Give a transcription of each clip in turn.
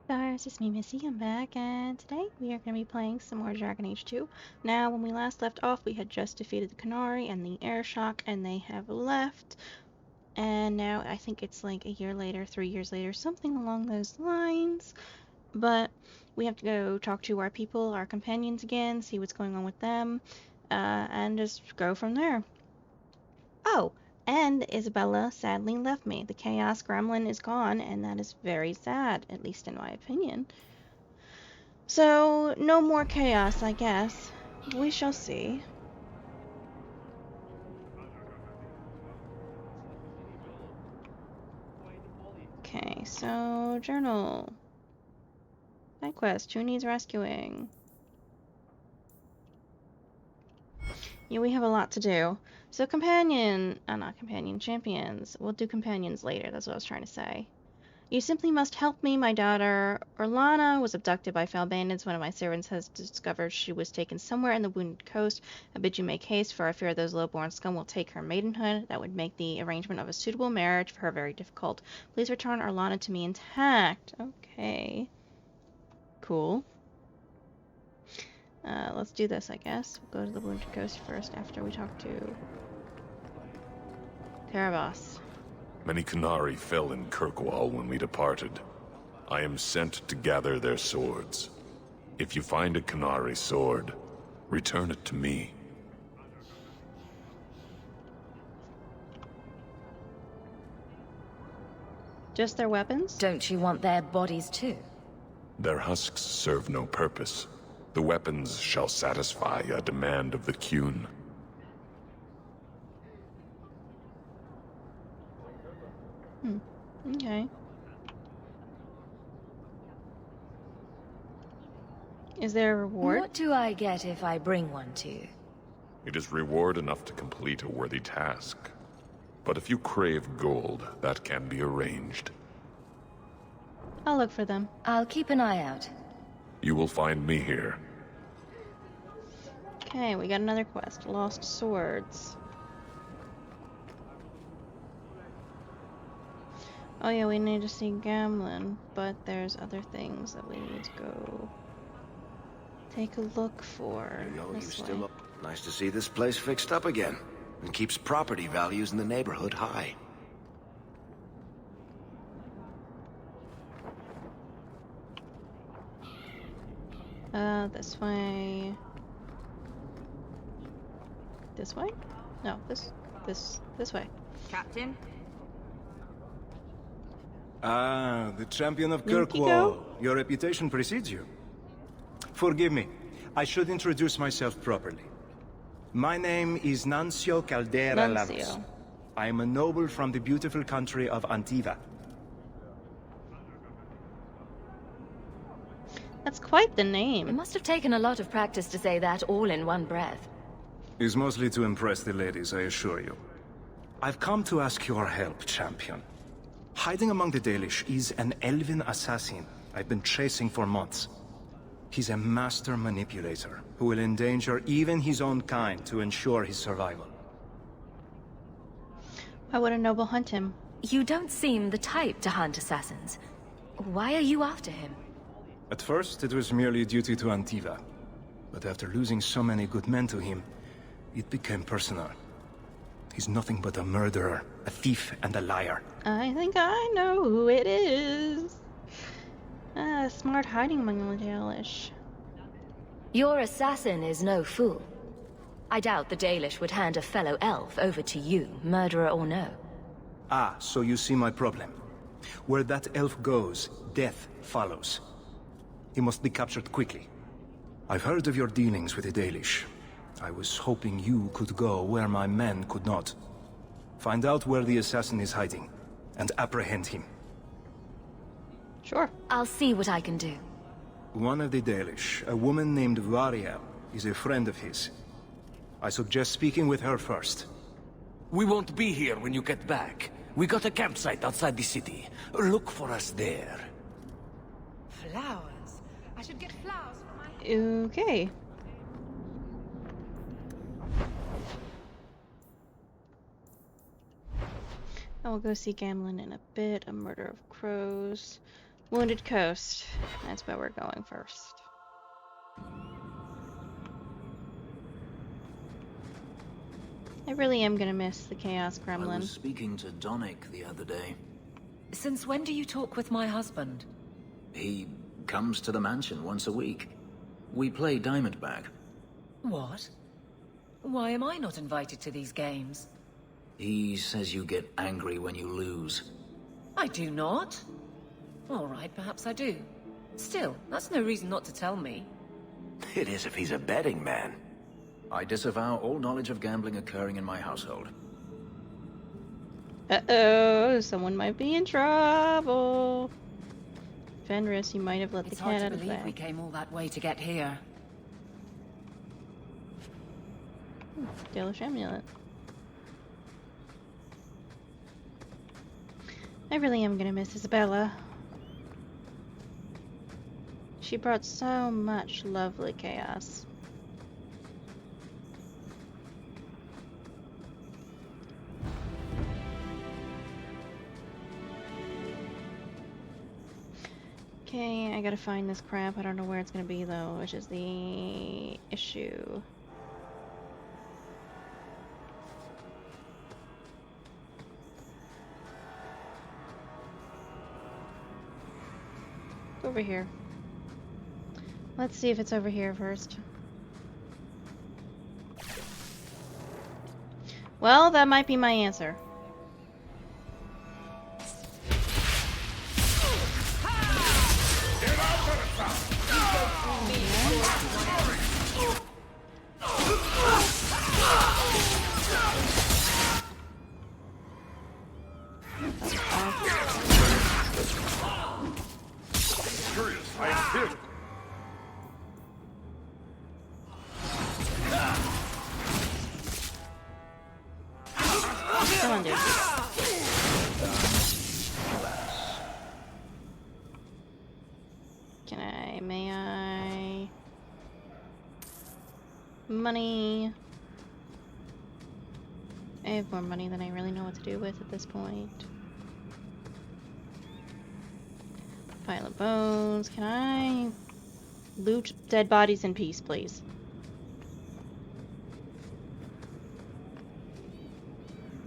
Guys, it's me, Missy. I'm back, and today we are going to be playing some more Dragon Age 2. Now, when we last left off, we had just defeated the Qunari and the air shock, and they have left. And now I think it's like a year later, 3 years later, something along those lines. But we have to go talk to our people, our companions again, see what's going on with them, and just go from there. Oh, and Isabella sadly left me. The Chaos Gremlin is gone, and that is very sad, at least in my opinion. So, no more chaos, I guess. We shall see. Okay, so, journal. Side quest, who needs rescuing? Yeah, we have a lot to do. So, not companion, champions. We'll do companions later, that's what I was trying to say. You simply must help me. My daughter, Orlana, was abducted by foul bandits. One of my servants has discovered she was taken somewhere in the wounded coast. I bid you make haste, for I fear those low-born scum will take her maidenhood. That would make the arrangement of a suitable marriage for her very difficult. Please return Orlana to me intact. Okay. Cool. Let's do this, I guess. We'll go to the wounded coast first after we talk to Teravas. Many Qunari fell in Kirkwall when we departed. I am sent to gather their swords. If you find a Qunari sword, return it to me. Just their weapons? Don't you want their bodies too? Their husks serve no purpose. The weapons shall satisfy a demand of the Qun. Okay. Is there a reward? What do I get if I bring one to you? It is reward enough to complete a worthy task. But if you crave gold, that can be arranged. I'll look for them. I'll keep an eye out. You will find me here. Okay, we got another quest. Lost swords. Oh yeah, we need to see Gamlin, but there's other things that we need to go take a look for. There you go, you This still way. up. Nice to see this place fixed up again. And keeps property values in the neighborhood high. This way. This way? No, this way. Captain? Ah, the champion of Yukiko? Kirkwall. Your reputation precedes you. Forgive me. I should introduce myself properly. My name is Nuncio Caldera Laros. Nuncio. I am a noble from the beautiful country of Antiva. That's quite the It name. must have taken a lot of practice to say that all in one breath. It's mostly to impress the ladies, I assure you. I've come to ask your help, champion. Hiding among the Dalish is an elven assassin I've been chasing for months. He's a master manipulator who will endanger even his own kind to ensure his survival. Why would a noble hunt him? You don't seem the type to hunt assassins. Why are you after him? At first, it was merely duty to Antiva. But after losing so many good men to him, it became personal. He's nothing but a murderer, a thief, and a liar. I think I know who it is. Smart hiding among the Dalish. Your assassin is no fool. I doubt the Dalish would hand a fellow elf over to you, murderer or no. Ah, so you see my problem. Where that elf goes, death follows. He must be captured quickly. I've heard of your dealings with the Dalish. I was hoping you could go where my men could not. Find out where the assassin is hiding, and apprehend him. Sure. I'll see what I can do. One of the Dalish, a woman named Variel, is a friend of his. I suggest speaking with her first. We won't be here when you get back. We got a campsite outside the city. Look for us there. Flowers. I should get flowers for my... Okay. I will go see Gamlin in a bit. A murder of crows. Wounded Coast. That's where we're going first. I really am gonna miss the Chaos I Gremlin. was speaking to Donick the other day. Since when do you talk with my husband? He comes to the mansion once a week. We play Diamondback. What? Why am I not invited to these games? He says you get angry when you lose. I do not. All right, perhaps I do. Still, that's no reason not to tell me. It is if he's a betting man. I disavow all knowledge of gambling occurring in my household. Uh-oh, someone might be in trouble. Fenris, you might have let the It's cat hard out to of the believe we bag. came all that way to get here. Dalish amulet. I really am gonna miss Isabella. She brought so much lovely chaos. Okay, I gotta find this crap. I don't know where it's gonna be though, which is the issue. Over here. Let's see if it's over here first. Well, that might be my answer. Come on, dude. May I? Money. I have more money than I really know what to do with at this point. Pile of bones. Can I loot dead bodies in peace, please?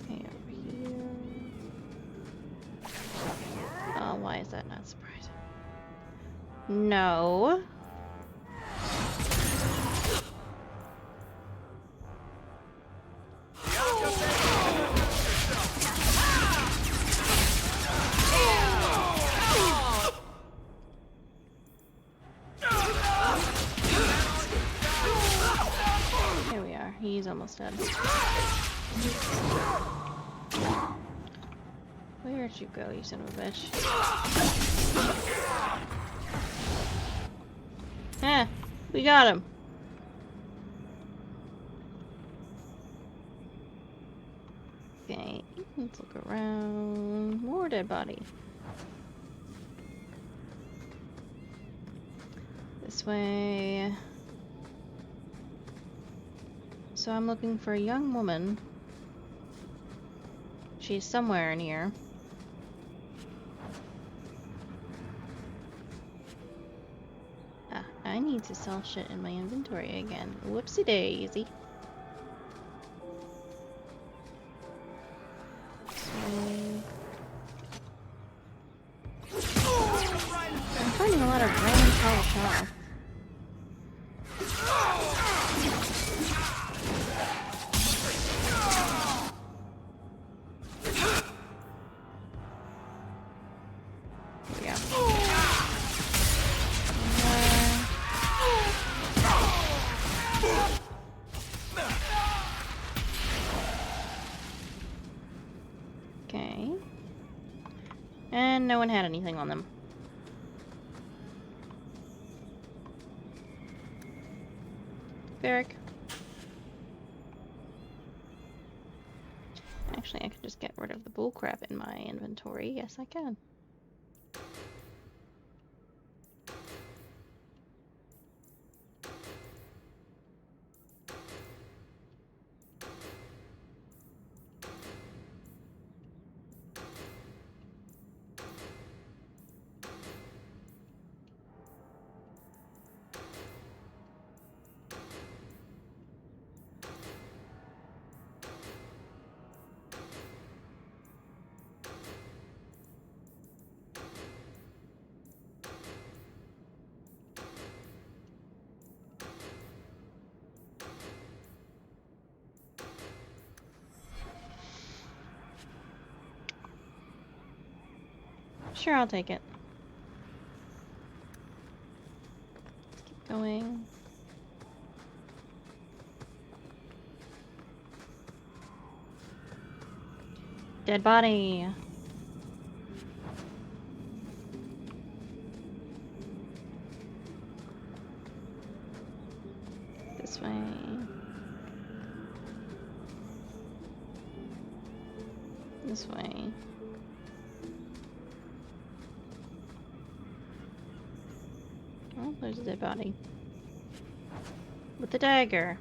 Okay, over here. Oh, why is that not surprising? No. Here we are. He's almost dead. Where'd you go, you son of a bitch? Eh, we got him. Okay, let's look around. More dead body. This way. So I'm looking for a young woman. She's somewhere near. Ah, I need to sell shit in my inventory again. Whoopsie daisy. I'm finding a lot of random polished off. Okay. And no one had anything on them. Varric. Actually, I could just get rid of the bullcrap in my inventory. Yes, I can. Sure, I'll take it. Let's keep going. Dead body. This way. This way. Oh, there's a dead body. With the dagger.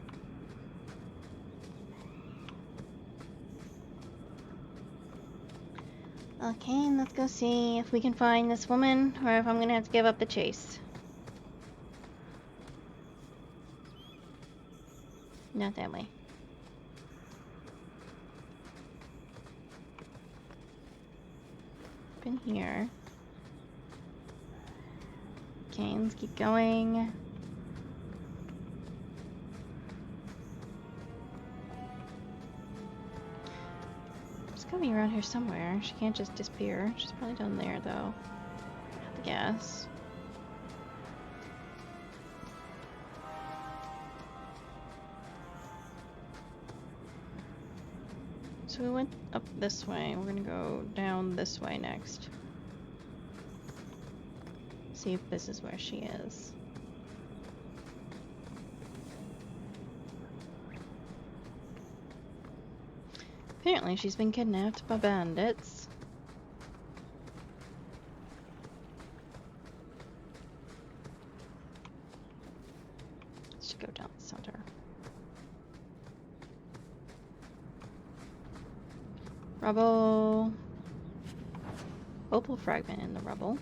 Okay, let's go see if we can find this woman, or if I'm gonna have to give up the chase. Not that way. Up in here. Okay, let's keep going. She's gotta be around here somewhere. She can't just disappear. She's probably down there, though. I have to guess. So we went up this way. We're gonna go down this way next. See if this is where she is. Apparently she's been kidnapped by bandits. Let's go down the center. Rubble. Opal fragment in the rubble.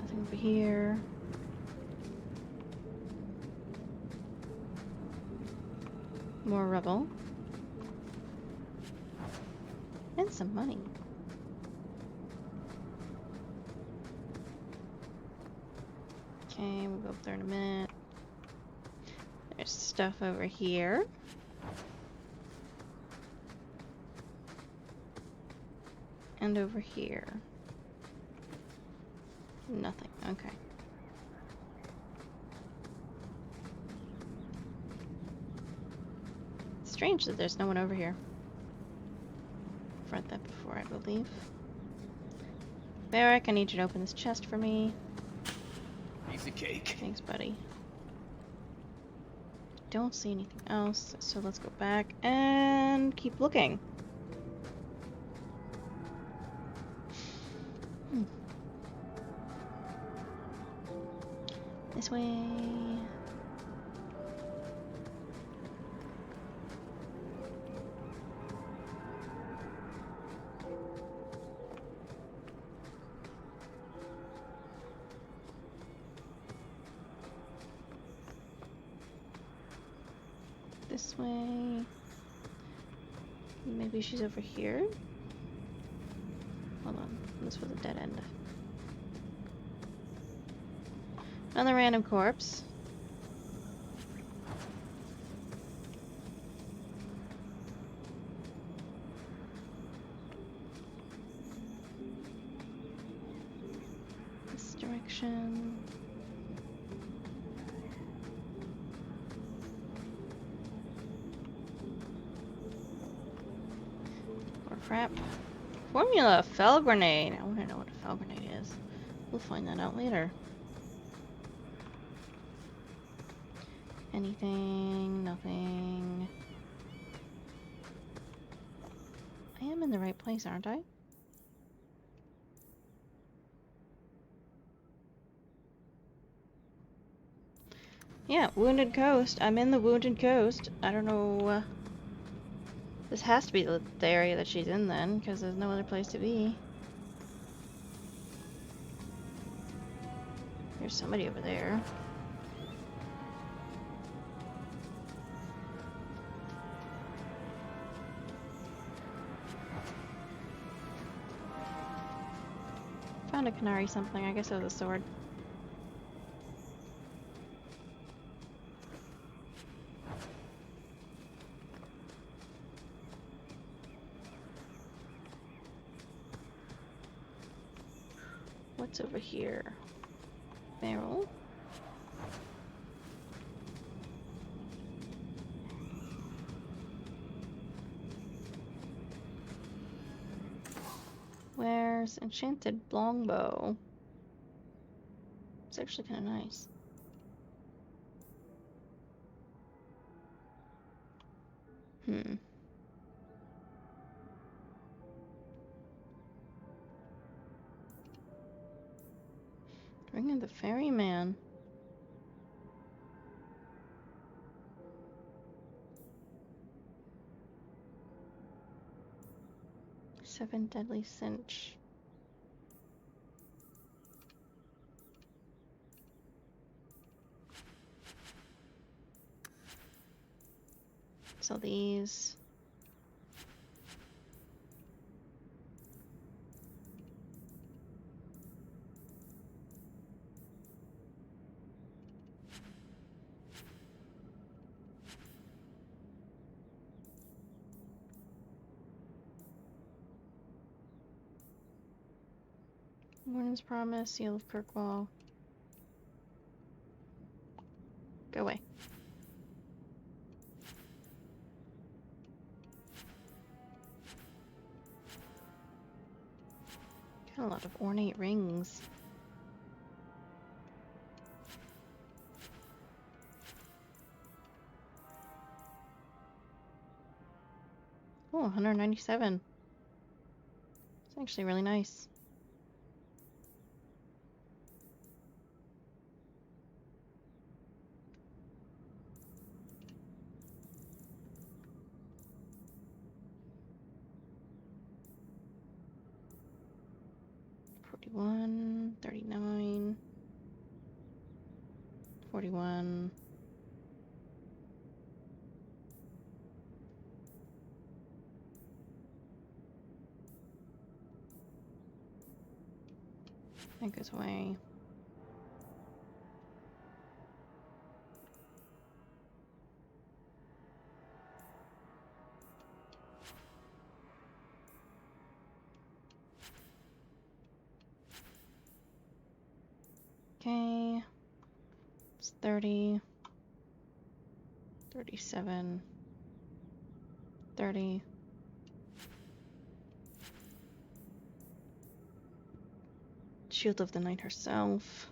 Nothing over here. More rubble. And some money. Okay, we'll go up there in a minute. There's stuff over here. And over here. Nothing. Okay. Strange that there's no one over here. I've read that before, I believe. Varric, I need you to open this chest for me. Piece of cake. Thanks, buddy. Don't see anything else, so let's go back and keep looking. This way. This way. Maybe she's over here. Hold on, this was a dead end. Another random corpse. This direction. Or crap. Formula fell grenade. I want to know what a fell grenade is. We'll find that out later. Anything? Nothing. I am in the right place, aren't I? Yeah, Wounded Coast. I'm in the Wounded Coast. I don't know. This has to be the area that she's in then, because there's no other place to be. There's somebody over there. Found a Qunari something. I guess it was a sword. What's over here? Barrel. Where's enchanted longbow? It's actually kind of nice. Ring of the Ferryman. Seven deadly cinch. So these. Warden's Promise, Seal of Kirkwall. Go away. Got a lot of ornate rings. Oh, 197. It's actually really nice. $41, $39, $41. That goes away. Okay. It's 30. 37. 30. Shield of the Knight herself.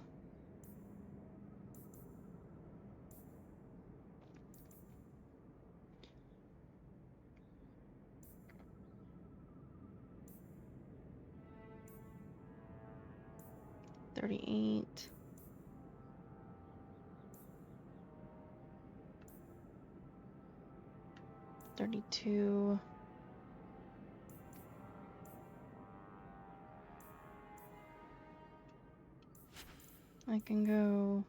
$38. $32. I can go.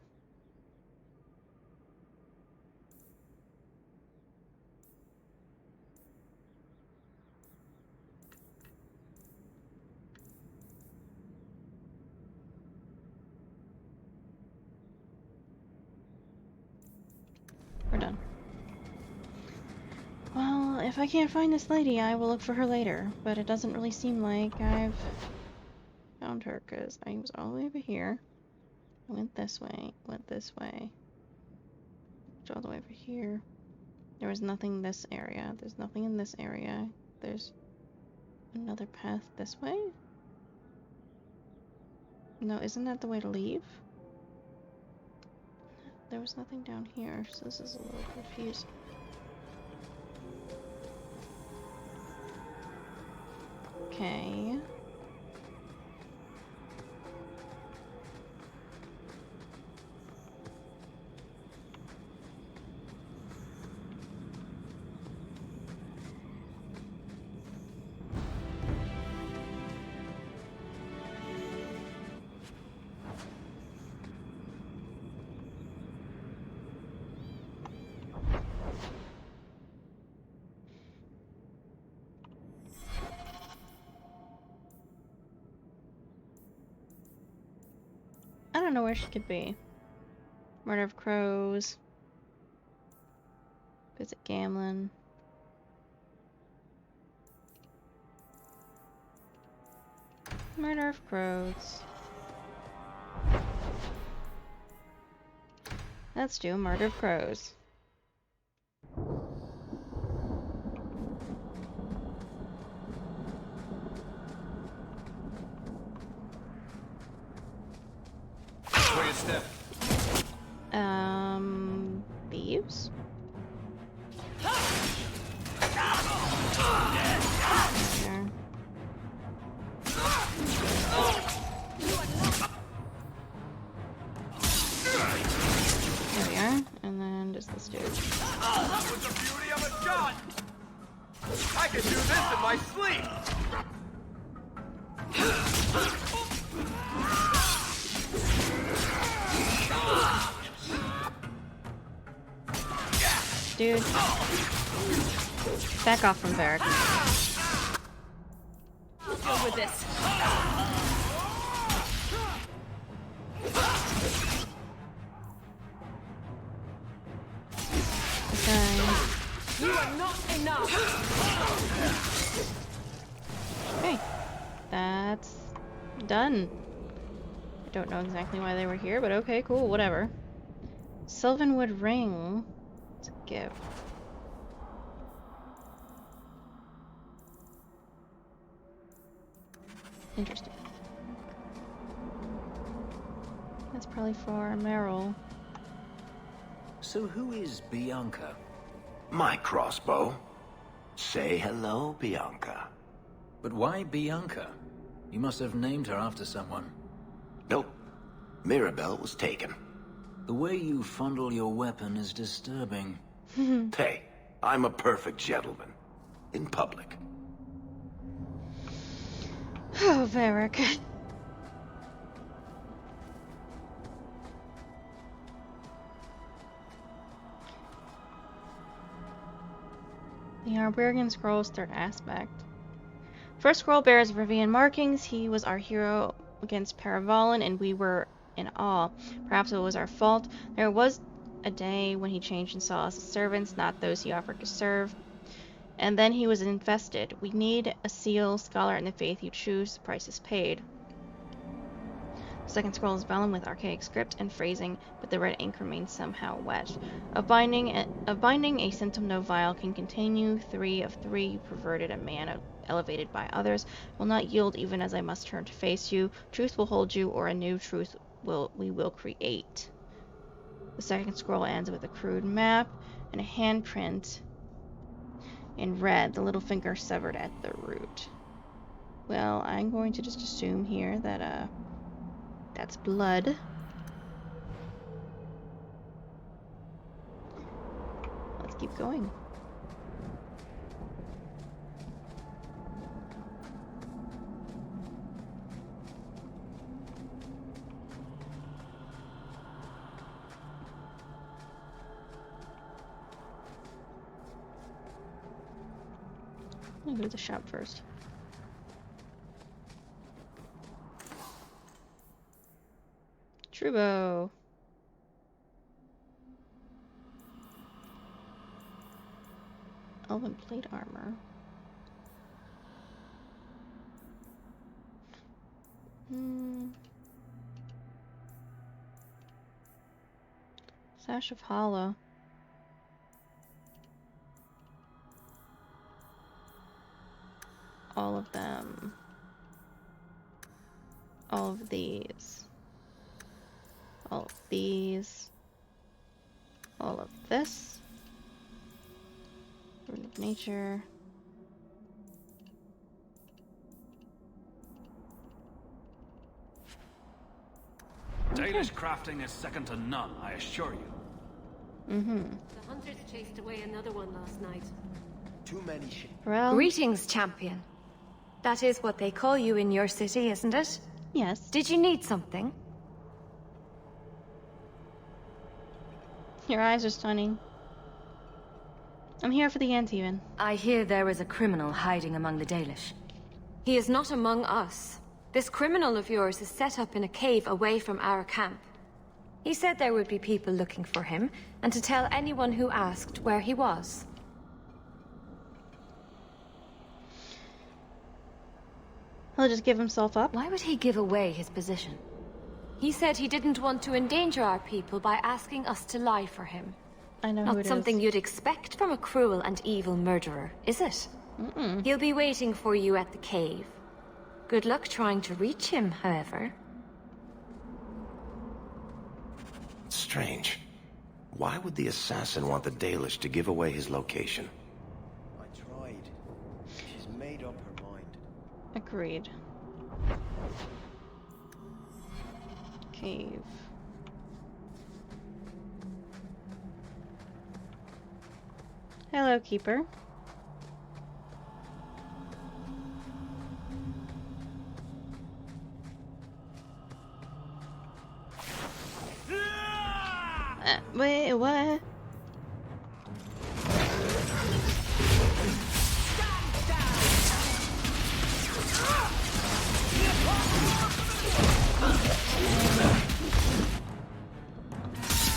We're done. Well, if I can't find this lady, I will look for her later. But it doesn't really seem like I've found her, because I was all the way over here. I went this way, went this way. All the way over here. There was nothing in this area. There's nothing in this area. There's another path this way? No, isn't that the way to leave? There was nothing down here, so this is a little confusing. Okay. I don't know where she could be. Murder of Crows. Visit Gamlin. Murder of Crows. Let's do Murder of Crows. Where you step? Thieves? Sure. There we are, and then just this dude. That was the beauty of a shot! I can do this in my sleep! Dude. Back off from Varric. Deal with this. You are not enough. Okay. That's done. I don't know exactly why they were here, but okay, cool, whatever. Sylvanwood ring. It's a gift. Interesting. That's probably for Meryl. So who is Bianca? My crossbow. Say hello, Bianca. But why Bianca? You must have named her after someone. Nope. Mirabelle was taken. The way you fondle your weapon is disturbing. Hey, I'm a perfect gentleman. In public. Oh, Varric. The Arborian Scroll's third aspect. First scroll bears Rivian markings. He was our hero against Paravolin, and we were in awe. Perhaps it was our fault. There was a day when he changed and saw us as servants, not those he offered to serve. And then he was infested. We need a seal, scholar in the faith you choose. The price is paid. The second scroll is vellum with archaic script and phrasing, but the red ink remains somehow wet. A binding, a symptom no vial can continue. 3 of 3, perverted a man elevated by others, will not yield even as I must turn to face you. Truth will hold you, or a new truth we will create. The second scroll ends with a crude map and a handprint in red, the little finger severed at the root. Well, I'm going to just assume here that that's blood. Let's keep going. I'm gonna go to the shop first. Trubo. Elven plate armor. Sash of Hollow. All of them. All of these. All of these. All of this. Rune of Nature. Dalish crafting is second to none, I assure you. The hunters chased away another one last night. Too many shit. Greetings, champion. That is what they call you in your city, isn't it? Yes. Did you need something? Your eyes are stunning. I'm here for the Antivan. I hear there is a criminal hiding among the Dalish. He is not among us. This criminal of yours is set up in a cave away from our camp. He said there would be people looking for him, and to tell anyone who asked where he was. He'll just give himself up? Why would he give away his position? He said he didn't want to endanger our people by asking us to lie for him. I know who it Not is. something you'd expect from a cruel and evil murderer, is it? He'll be waiting for you at the cave. Good luck trying to reach him, however. Strange. Why would the assassin want the Dalish to give away his location? I tried. She's made up her mind. Agreed. Cave. Hello, Keeper. Wait, what?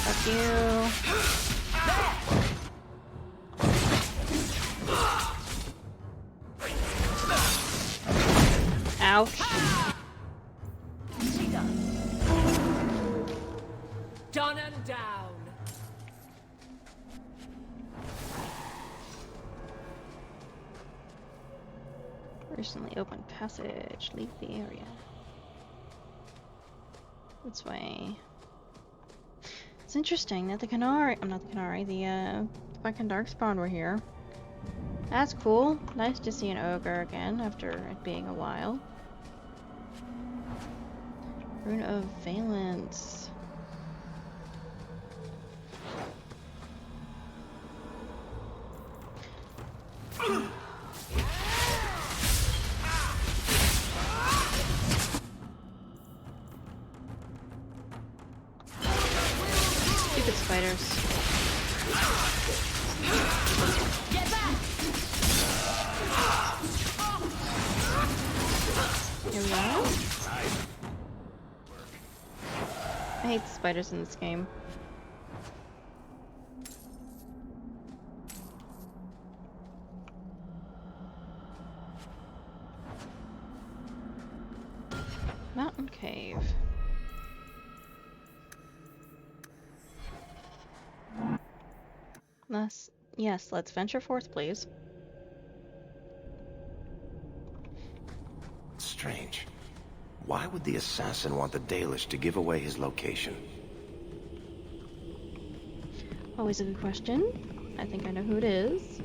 Fuck you. Ouch. Done and down. Recently opened passage. Leave the area. This way. It's interesting that the Qunari, I'm not the Qunari, the fucking Darkspawn were here. That's cool. Nice to see an ogre again after it being a while. Rune of Valence. Stupid spiders. Get back! Here we are. I hate the spiders in this game. Mountain cave. Yes, let's venture forth, please. Strange. Why would the assassin want the Dalish to give away his location? Always a good question. I think I know who it is.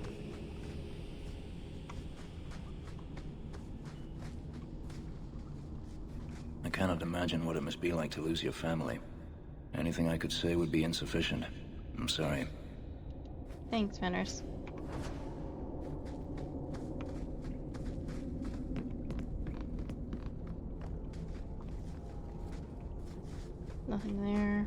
I cannot imagine what it must be like to lose your family. Anything I could say would be insufficient. I'm sorry. Thanks, Fenris. Nothing there.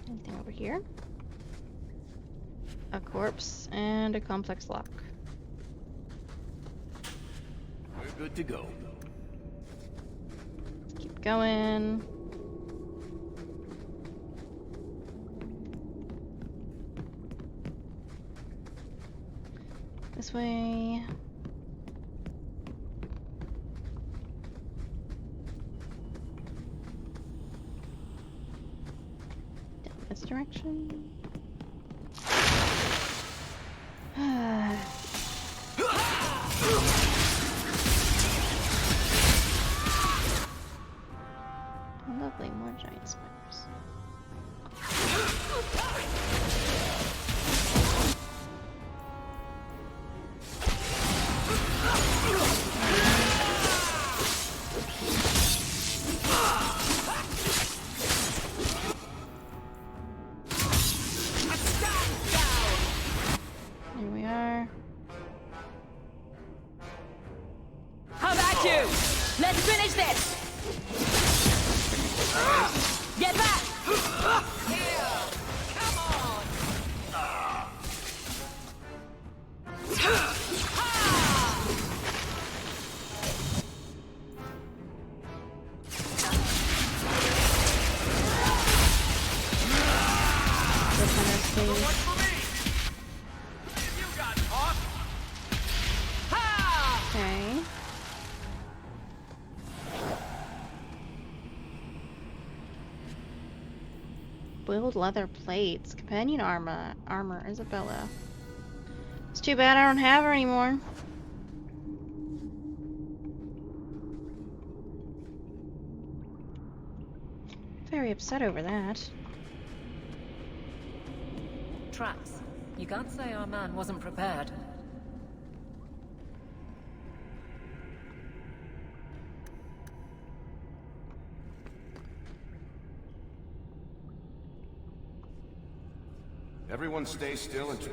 Anything over here? A corpse and a complex lock. We're good to go. Let's keep going. This way. Down this direction. Lovely, more giant spiders. Here we are. How about you? Let's finish this! Get back! Here! Come on! Twilled leather plates. Companion armor. Isabella. It's too bad I don't have her anymore. Very upset over that. Traps. You can't say our man wasn't prepared. Everyone stay still and try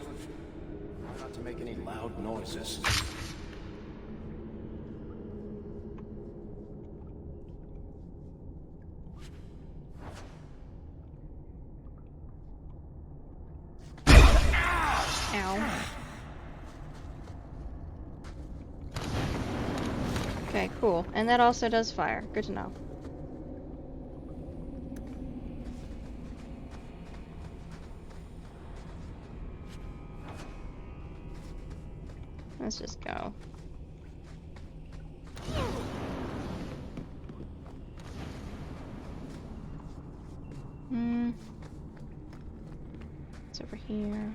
not to make any loud noises. Ow. Okay, cool. And that also does fire. Good to know. Let's just go. It's over here.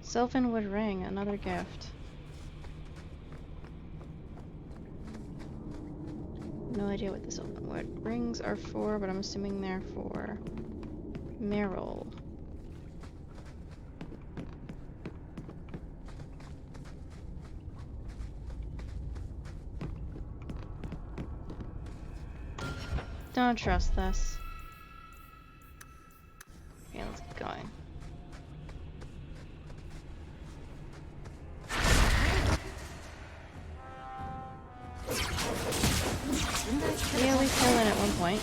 Sylvanwood ring, another gift. No idea what the Sylvanwood rings are for, but I'm assuming they're for Meryl. Don't trust this. Okay, let's keep going. Yeah, we fell in at one point.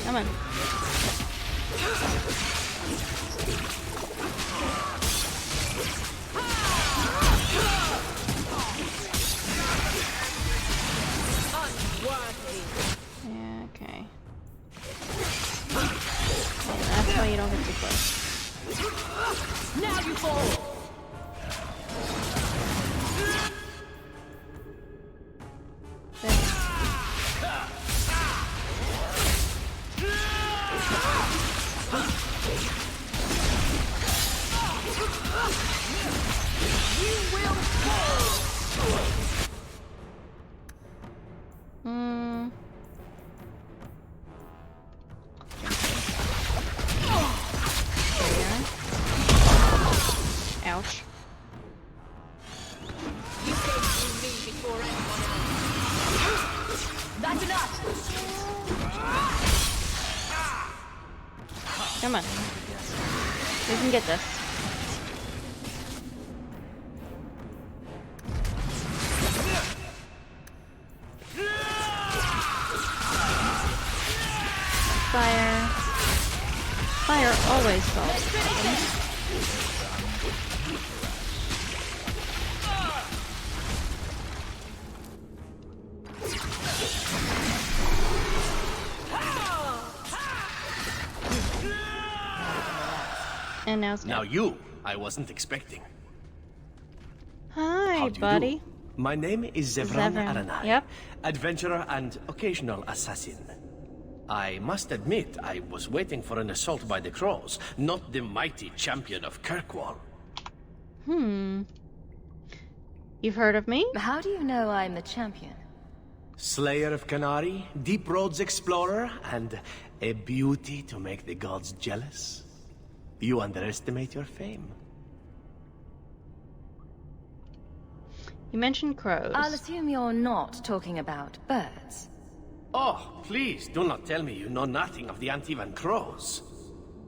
Come on. Yeah, okay. That's why you don't get too close. Now you fall! Ouch. You came through me before anyone else. That's enough! Come on. We can get this. Fire. Fire always solves problems. And now it's Now you, I wasn't expecting. Hi, buddy. My name is Zevran Aranai. Yep. Adventurer and occasional assassin. I must admit, I was waiting for an assault by the Crows, not the mighty champion of Kirkwall. You've heard of me? How do you know I'm the champion? Slayer of Qunari, deep roads explorer, and a beauty to make the gods jealous. You underestimate your fame. You mentioned crows. I'll assume you're not talking about birds. Oh, please, do not tell me you know nothing of the Antivan Crows.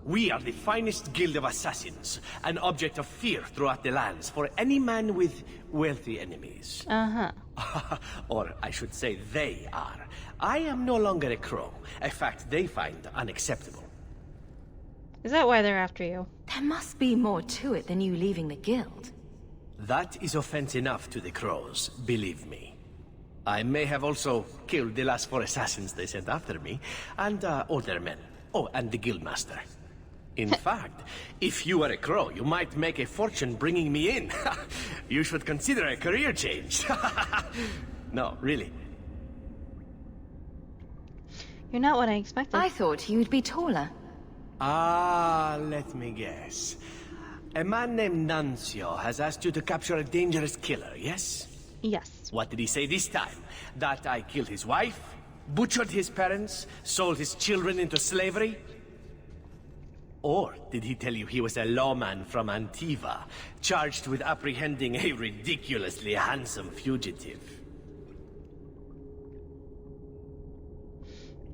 We are the finest guild of assassins, an object of fear throughout the lands for any man with wealthy enemies. Or I should say they are. I am no longer a crow, a fact they find unacceptable. Is that why they're after you? There must be more to it than you leaving the guild. That is offense enough to the Crows, believe me. I may have also killed the last 4 assassins they sent after me, and older men. Oh, and the guildmaster. In fact, if you were a crow, you might make a fortune bringing me in. You should consider a career change. No, really. You're not what I expected. I thought you'd be taller. Let me guess. A man named Nuncio has asked you to capture a dangerous killer, yes? Yes. What did he say this time? That I killed his wife? Butchered his parents? Sold his children into slavery? Or did he tell you he was a lawman from Antiva, charged with apprehending a ridiculously handsome fugitive?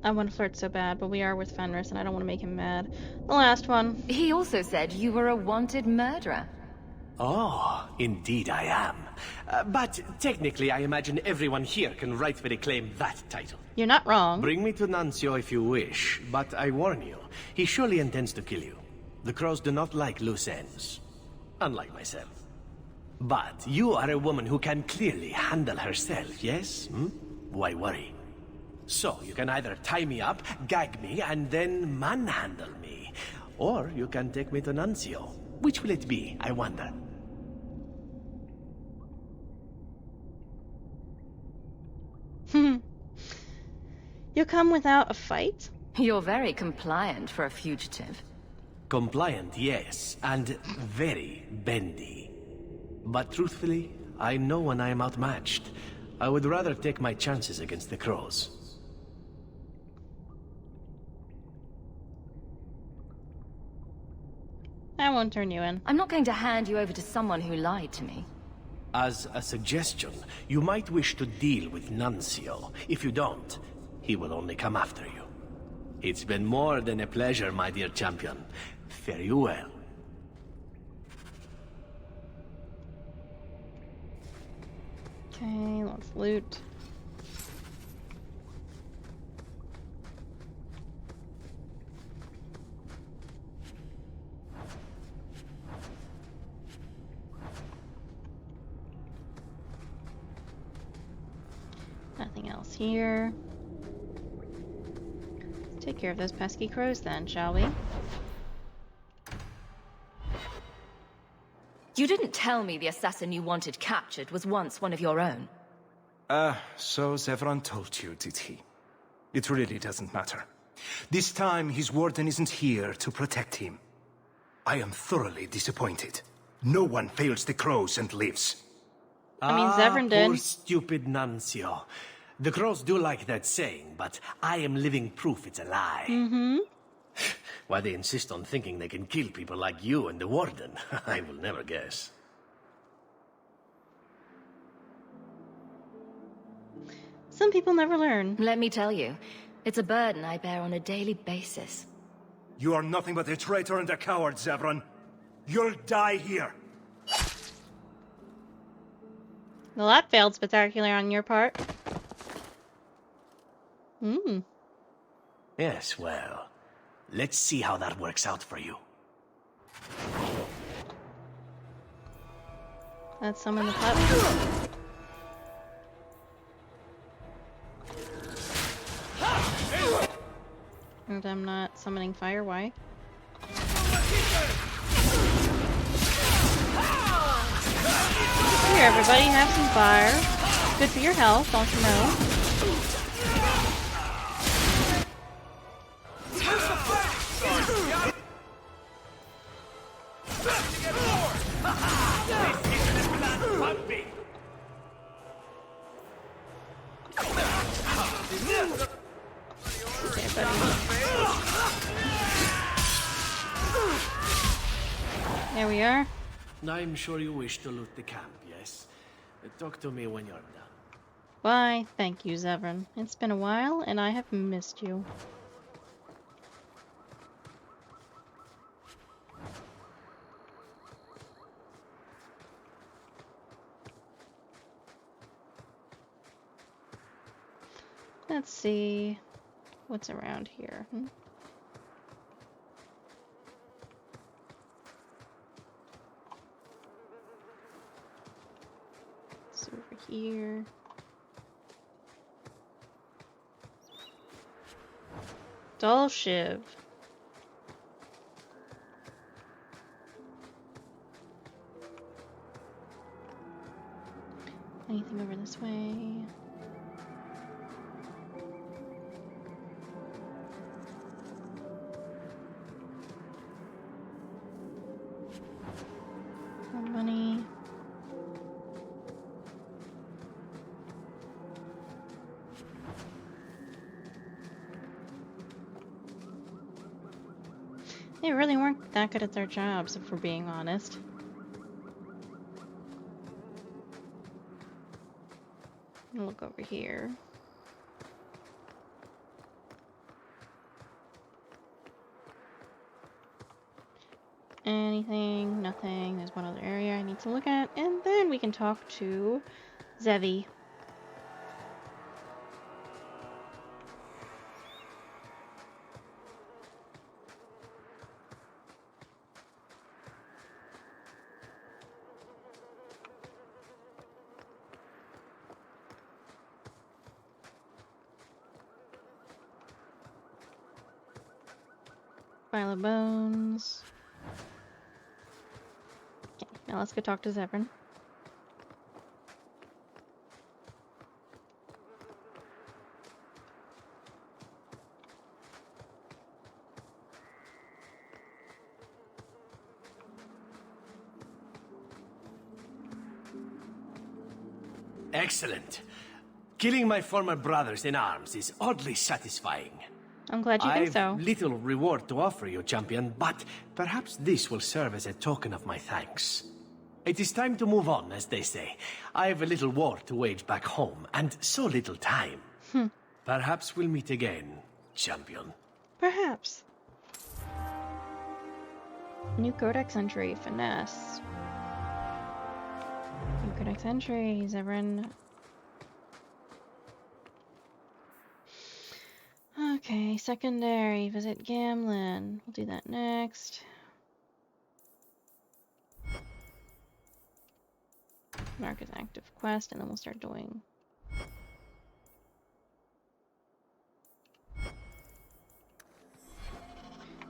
I want to flirt so bad, but we are with Fenris, and I don't want to make him mad. The last one. He also said you were a wanted murderer. Oh, indeed I am. But technically, I imagine everyone here can rightfully claim that title. You're not wrong. Bring me to Nuncio if you wish, but I warn you, he surely intends to kill you. The crows do not like loose ends, unlike myself. But you are a woman who can clearly handle herself, yes? Why worry? So, you can either tie me up, gag me, and then manhandle me. Or you can take me to Nuncio. Which will it be, I wonder? You come without a fight? You're very compliant for a fugitive. Compliant, yes, and very bendy. But truthfully, I know when I am outmatched. I would rather take my chances against the crows. I won't turn you in. I'm not going to hand you over to someone who lied to me. As a suggestion, you might wish to deal with Nuncio. If you don't, he will only come after you. It's been more than a pleasure, my dear champion. Fare you well. Okay, let's loot. Nothing else here. Let's take care of those pesky crows then, shall we? You didn't tell me the assassin you wanted captured was once one of your own. So Zevran told you, did he? It really doesn't matter. This time, his warden isn't here to protect him. I am thoroughly disappointed. No one fails the crows and lives. I mean, Zevran did. Poor stupid Nuncio. The crows do like that saying, but I am living proof it's a lie. Mm-hmm. Why they insist on thinking they can kill people like you and the warden, I will never guess. Some people never learn. Let me tell you, it's a burden I bear on a daily basis. You are nothing but a traitor and a coward, Zevran. You'll die here. Well, that failed spectacular on your part. Yes, well, let's see how that works out for you. Let's summon the pup. And I'm not summoning fire, why? Here, everybody, have some fire. Good for your health, don't you know? There we are. I'm sure you wish to loot the camp, yes? Talk to me when you're done. Why, thank you, Zevran. It's been a while, and I have missed you. Let's see what's around here. It's over here. Dull Shiv. Anything over this way? More money. They really weren't that good at their jobs, if we're being honest. Look over here. Anything? Nothing. There's one other area I need to look at, and then we can talk to Zevi. Pile of bones. Okay, now let's go talk to Zevran. Excellent. Killing my former brothers in arms is oddly satisfying. I'm glad you think so. I've little reward to offer you, champion, but perhaps this will serve as a token of my thanks. It is time to move on, as they say. I have a little war to wage back home, and so little time. Perhaps we'll meet again, champion. Perhaps. New codex entry, finesse. New codex entry, Zevran. Okay, secondary, visit Gamlin. We'll do that next. Mark as active quest, and then we'll start doing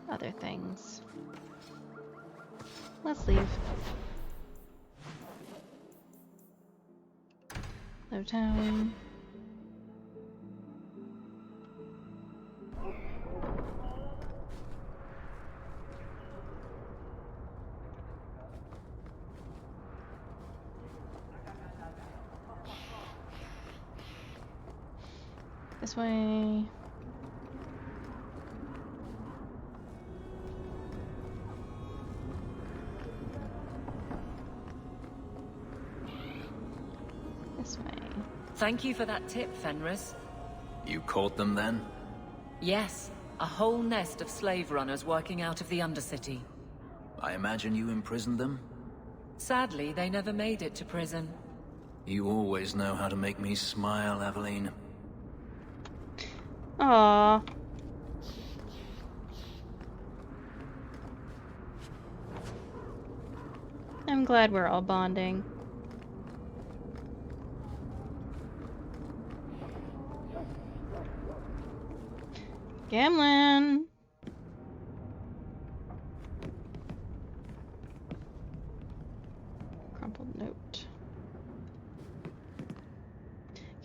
other things. Let's leave. Low town. This way. This way. Thank you for that tip, Fenris. You caught them then? Yes, a whole nest of slave runners working out of the Undercity. I imagine you imprisoned them? Sadly, they never made it to prison. You always know how to make me smile, Aveline. Aww. I'm glad we're all bonding. Gamlin! Crumpled note.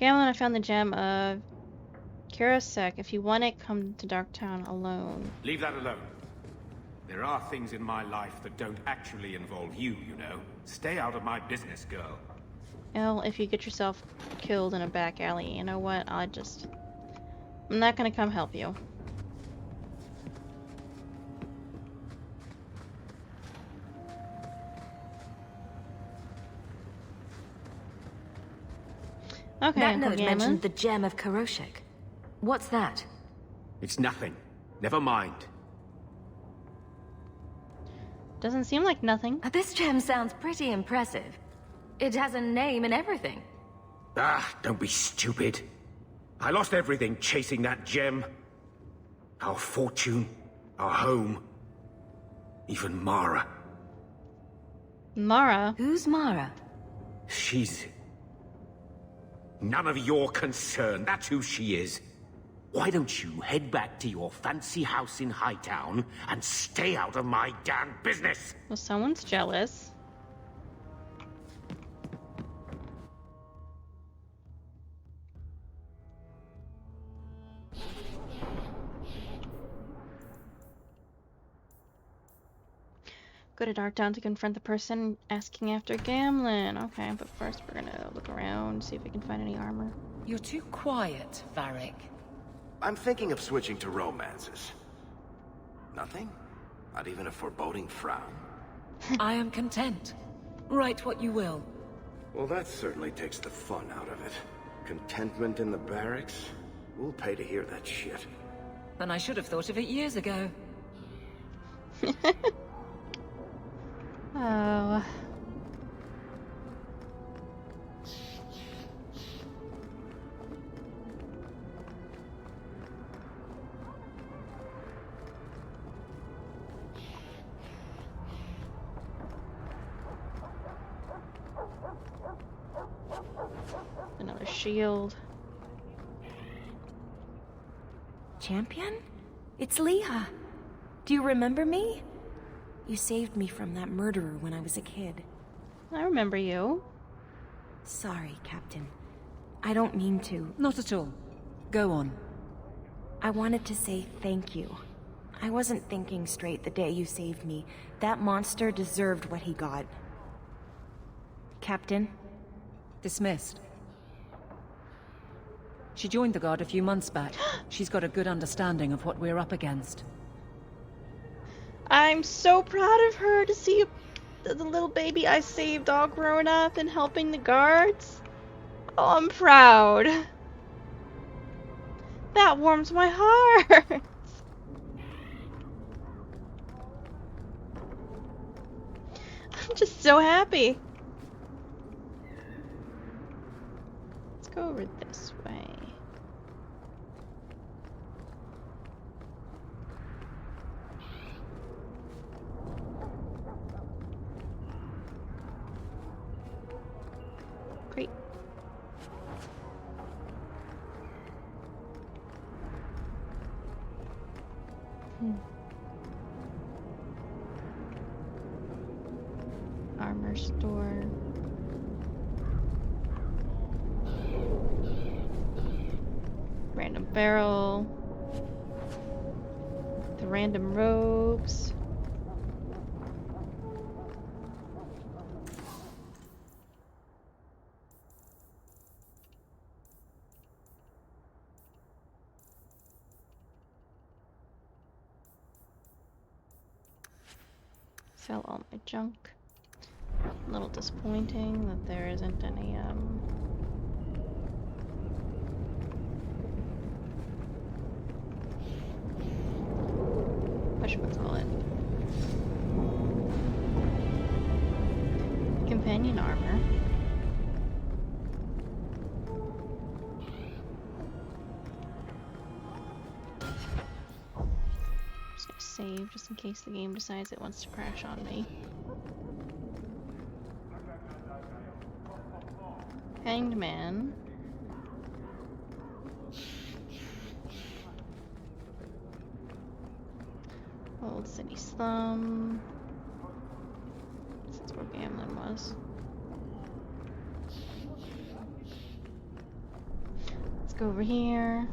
Gamlin, I found the gem of Karasek. If you want it, come to Darktown alone. Leave that alone. There are things in my life that don't actually involve you, you know. Stay out of my business, girl. Well, if you get yourself killed in a back alley, you know what? I'm not gonna come help you. Okay, that Uncle note Gamlin. mentioned the gem of Karoshek. What's that? It's nothing. Never mind. Doesn't seem like nothing. This gem sounds pretty impressive. It has a name and everything. Ah, don't be stupid. I lost everything chasing that gem. Our fortune, our home, even Mara. Mara? Who's Mara? She's none of your concern. That's who she is. Why don't you head back to your fancy house in Hightown and stay out of my damn business? Well, someone's jealous. Go to Darktown to confront the person asking after Gamlin. Okay, but first we're gonna look around, see if we can find any armor. You're too quiet, Varric. I'm thinking of switching to romances. Nothing? Not even a foreboding frown? I am content. Write what you will. Well, that certainly takes the fun out of it. Contentment in the barracks? We'll pay to hear that shit. Then I should have thought of it years ago. Oh. Another shield. Champion? It's Leah. Do you remember me? You saved me from that murderer when I was a kid. I remember you. Sorry, Captain. I don't mean to. Not at all. Go on. I wanted to say thank you. I wasn't thinking straight the day you saved me. That monster deserved what he got. Captain? Dismissed. She joined the Guard a few months back. She's got a good understanding of what we're up against. I'm so proud of her to see the little baby I saved all grown up and helping the guards. Oh, I'm proud. That warms my heart. I'm just so happy. Let's go over this way. Great. Armor store. Random barrel. The random robes. Sell all my junk. A little disappointing that there isn't any, whatchamacallit? Companion armor. Just gonna save just in case the game decides it wants to crash on me. Hanged man. Old city slum. That's where Gamlin was. Let's go over here.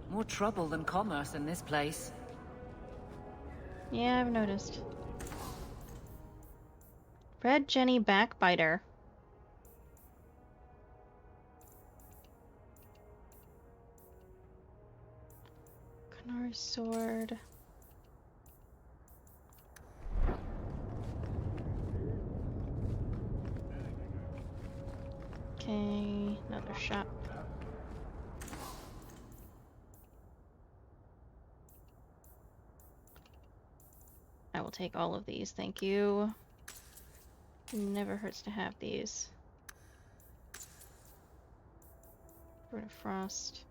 More trouble than commerce in this place. Yeah, I've noticed. Red Jenny Backbiter. Qunari sword. Okay, another shop. I will take all of these, thank you. Never hurts to have these. Bird of Frost.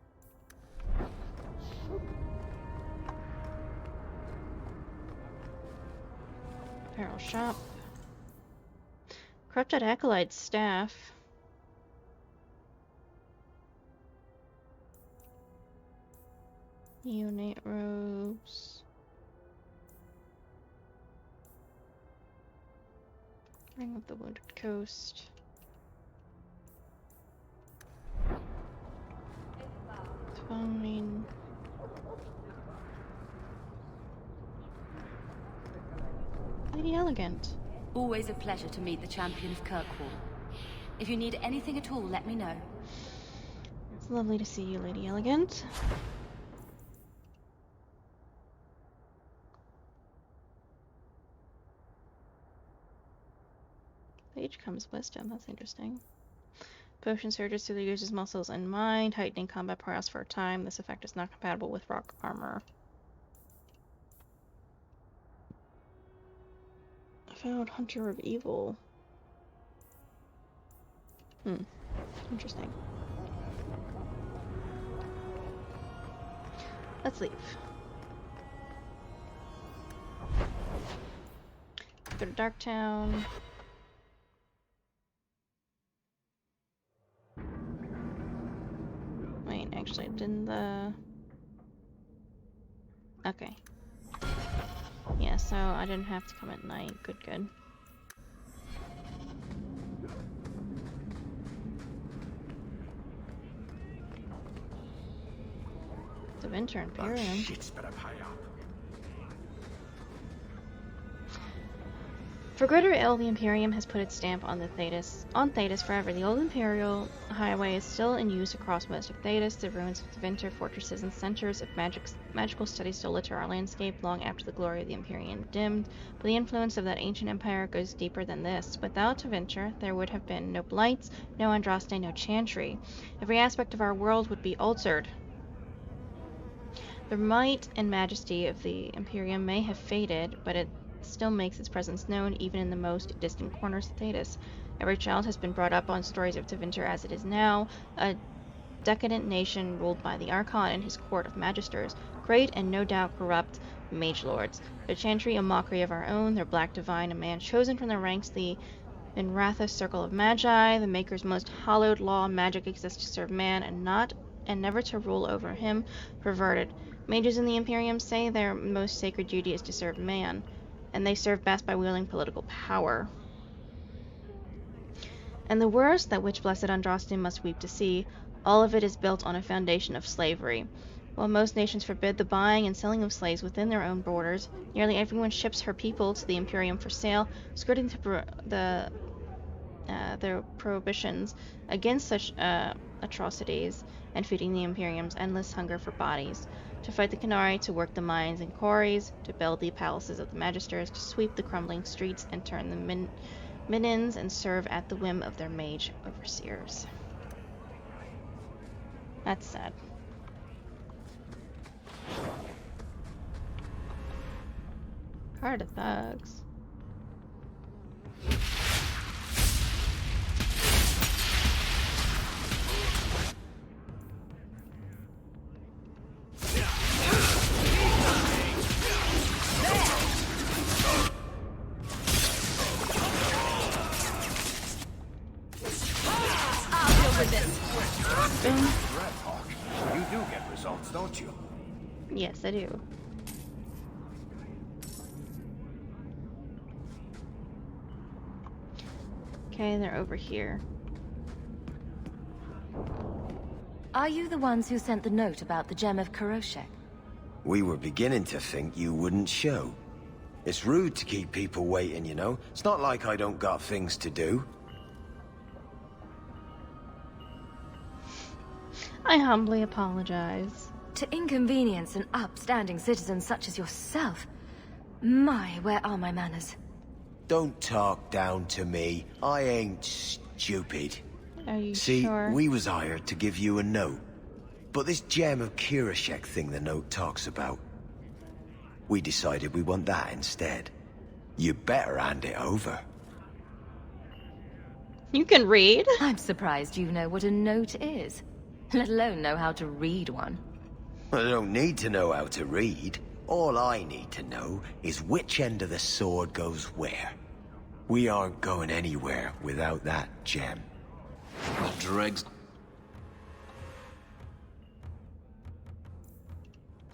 Apparel shop. Corrupted Acolyte staff. Neonate robes. Ring of the Wounded Coast. Fine. Lady Elegant. Always a pleasure to meet the champion of Kirkwall. If you need anything at all, let me know. It's lovely to see you, Lady Elegant. Age comes wisdom. That's interesting. Potion surges through the user's muscles and mind, heightening combat prowess for a time. This effect is not compatible with rock armor. I found Hunter of Evil. Interesting. Let's leave. Go to Darktown. Wait, actually, didn't the... Okay. Yeah, so I didn't have to come at night. Good, good. The Winter Imperium. Oh, shit's better pay up. For good or ill, the Imperium has put its stamp on Thedas forever. The old Imperial Highway is still in use across most of Thedas. The ruins of the Winter fortresses and centers of magical study still litter our landscape long after the glory of the Imperium dimmed. But the influence of that ancient empire goes deeper than this. Without Winter, there would have been no blights, no Andraste, no Chantry. Every aspect of our world would be altered. The might and majesty of the Imperium may have faded, but it still makes its presence known even in the most distant corners of Thedas. Every child has been brought up on stories of Tevinter as it is now, a decadent nation ruled by the Archon and his court of magisters, great and no doubt corrupt mage lords. The Chantry a mockery of our own, their black divine a man chosen from the ranks the Inratha circle of magi, the Maker's most hallowed law, magic exists to serve man and never to rule over him, perverted. Mages in the Imperium say their most sacred duty is to serve man, and they serve best by wielding political power. And the worst that which blessed Andraste must weep to see, all of it is built on a foundation of slavery. While most nations forbid the buying and selling of slaves within their own borders, nearly everyone ships her people to the Imperium for sale, skirting their prohibitions against such atrocities and feeding the Imperium's endless hunger for bodies. To fight the Qunari, to work the mines and quarries, to build the palaces of the magisters, to sweep the crumbling streets and turn the minins and serve at the whim of their mage overseers. That's sad. Card of thugs. You do get results, don't you? Yes, I do. Okay, they're over here. Are you the ones who sent the note about the gem of Kuroshek? We were beginning to think you wouldn't show. It's rude to keep people waiting, you know. It's not like I don't got things to do. I humbly apologize. To inconvenience an upstanding citizen such as yourself. My, where are my manners? Don't talk down to me. I ain't stupid. Are you See, sure? we was hired to give you a note. But this gem of Kuroshek thing the note talks about, we decided we want that instead. You better hand it over. You can read? I'm surprised you know what a note is. Let alone know how to read one. I don't need to know how to read. All I need to know is which end of the sword goes where. We aren't going anywhere without that gem. Dregs.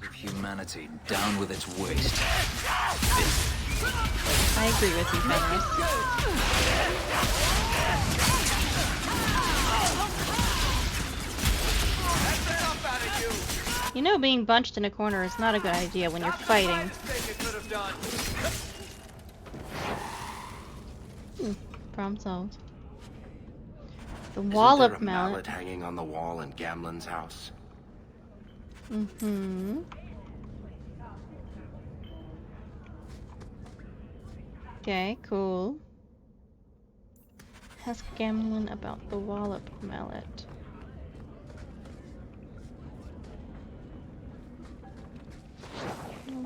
Of humanity down with its waste. I agree with you, Fenris. You know, being bunched in a corner is not a good idea when you're fighting. Ooh, problem solved. The Isn't wallop there a mallet. hanging on the wall in Gamlen's house? Mm-hmm. Okay, cool. Ask Gamlen about the wallop mallet.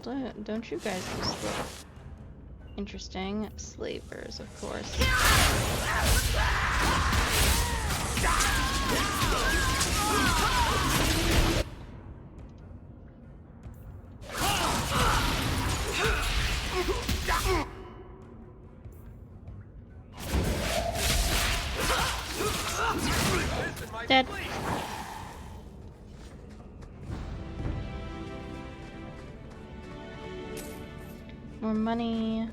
Well, don't you guys do slave? Interesting. Slavers, of course. Dead. More money.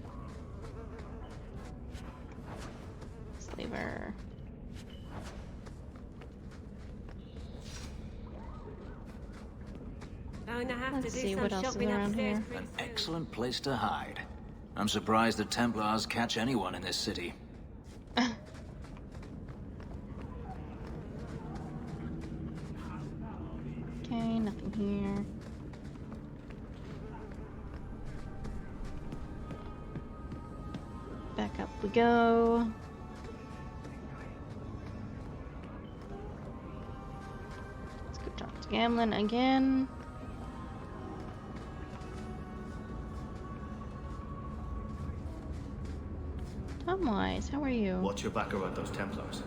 Slaver. Let's see what else is around here. An excellent place to hide. I'm surprised the Templars catch anyone in this city. Okay, nothing here. Back up we go. Let's go talk to Gamlen again. Tomwise, how are you? Watch your back around those Templars.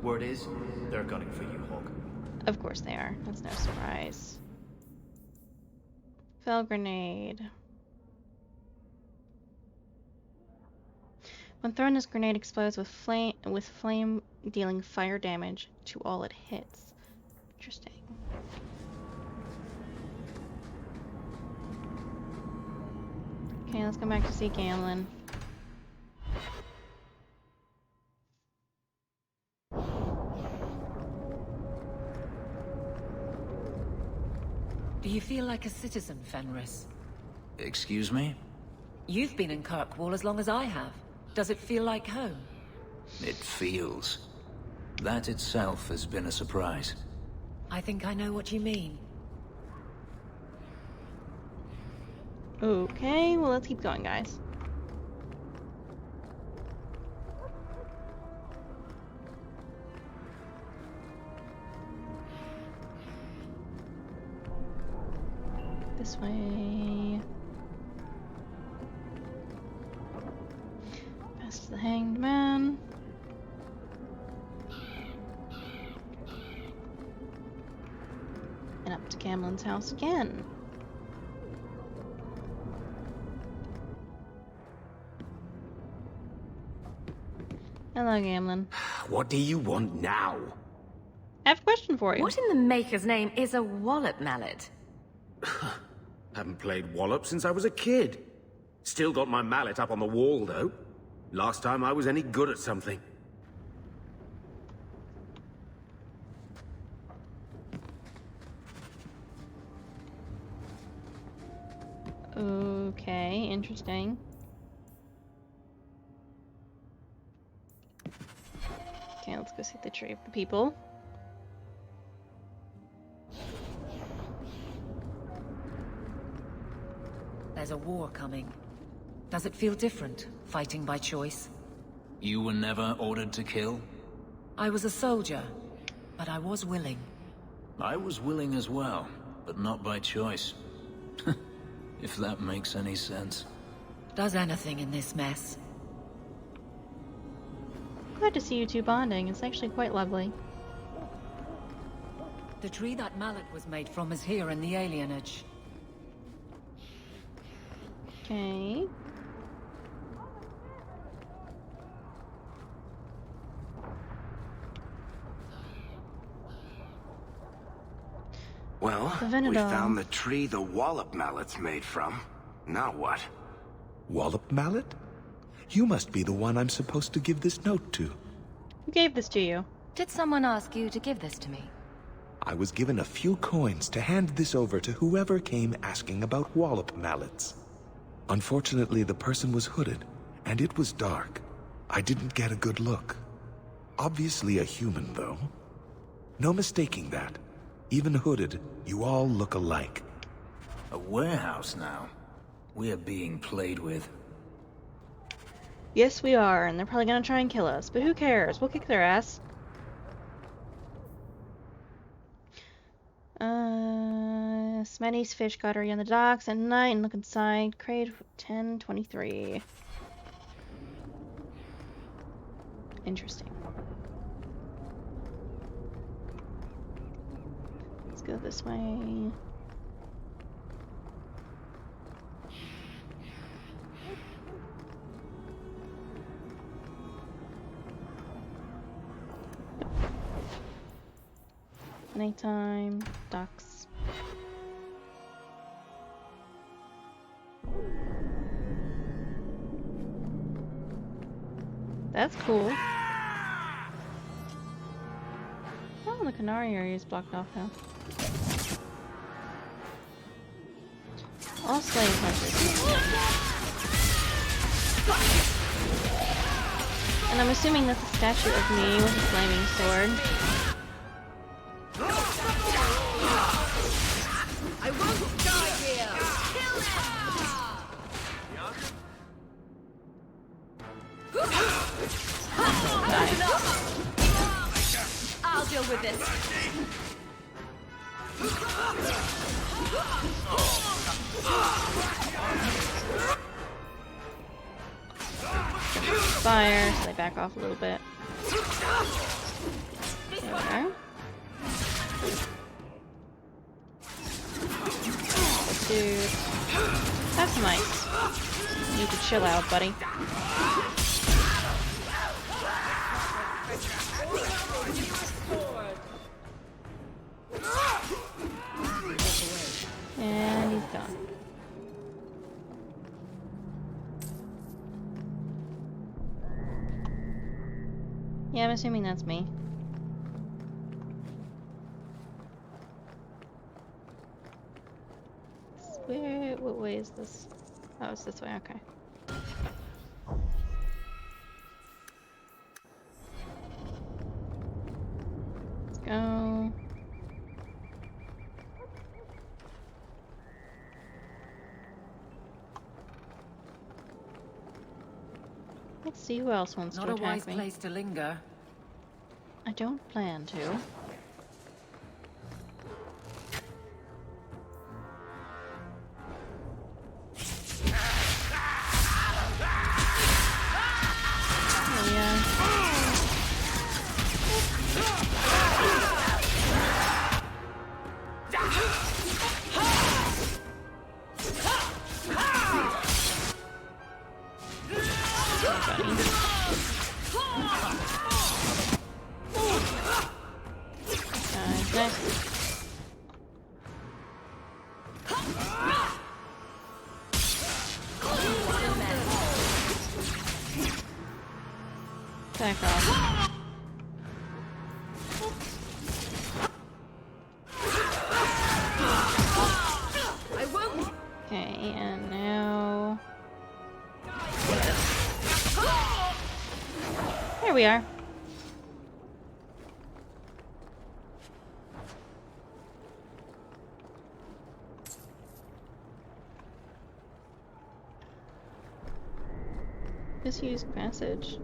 Word is, they're gunning for you, Hawk. Of course they are. That's no surprise. Fell grenade. When thrown, this grenade explodes with flame dealing fire damage to all it hits. Interesting. Okay, let's go back to see Gamlen. Do you feel like a citizen, Fenris? Excuse me? You've been in Kirkwall as long as I have. Does it feel like home? It feels. That itself has been a surprise. I think I know what you mean. Okay, well let's keep going, guys. This way. Past the Hanged Man. And up to Gamlen's house again. Hello, Gamlen. What do you want now? I have a question for you. What in the maker's name is a wallop mallet? Haven't played Wallop since I was a kid. Still got my mallet up on the wall, though. Last time I was any good at something. Okay, interesting. Okay, let's go see the tree of the people. There's a war coming. Does it feel different, fighting by choice? You were never ordered to kill? I was a soldier, but I was willing. I was willing as well, but not by choice. If that makes any sense. Does anything in this mess? Glad to see you two bonding. It's actually quite lovely. The tree that mallet was made from is here in the alienage. Okay. Well, The we Venedal. found the tree the wallop mallet's made from. Now what? Wallop mallet? You must be the one I'm supposed to give this note to. Who gave this to you? Did someone ask you to give this to me? I was given a few coins to hand this over to whoever came asking about wallop mallets. Unfortunately, the person was hooded, and it was dark. I didn't get a good look. Obviously a human, though. No mistaking that. Even hooded, you all look alike. A warehouse now? We're being played with. Yes, we are, and they're probably gonna try and kill us, but who cares? We'll kick their ass. Smitty's fish cuttery on the docks at night and look inside. Crate 1023. Interesting. Let's go this way. Nighttime, docks. That's cool. Oh, the Qunari area is blocked off now. All slave hunters. And I'm assuming that's a statue of me with a flaming sword. I won't die here! Kill I'll deal with this. Fire, so they back off a little bit. There we are. Dude, have some ice. You need to chill out, buddy. And he's gone. Yeah, I'm assuming that's me. Where, what way is this? Oh, it's this way, okay. Let's go. Let's see who else wants to attack me. Not a wise place to linger. I don't plan to. Back off. I won't. Okay, and now there we are. Misused passage.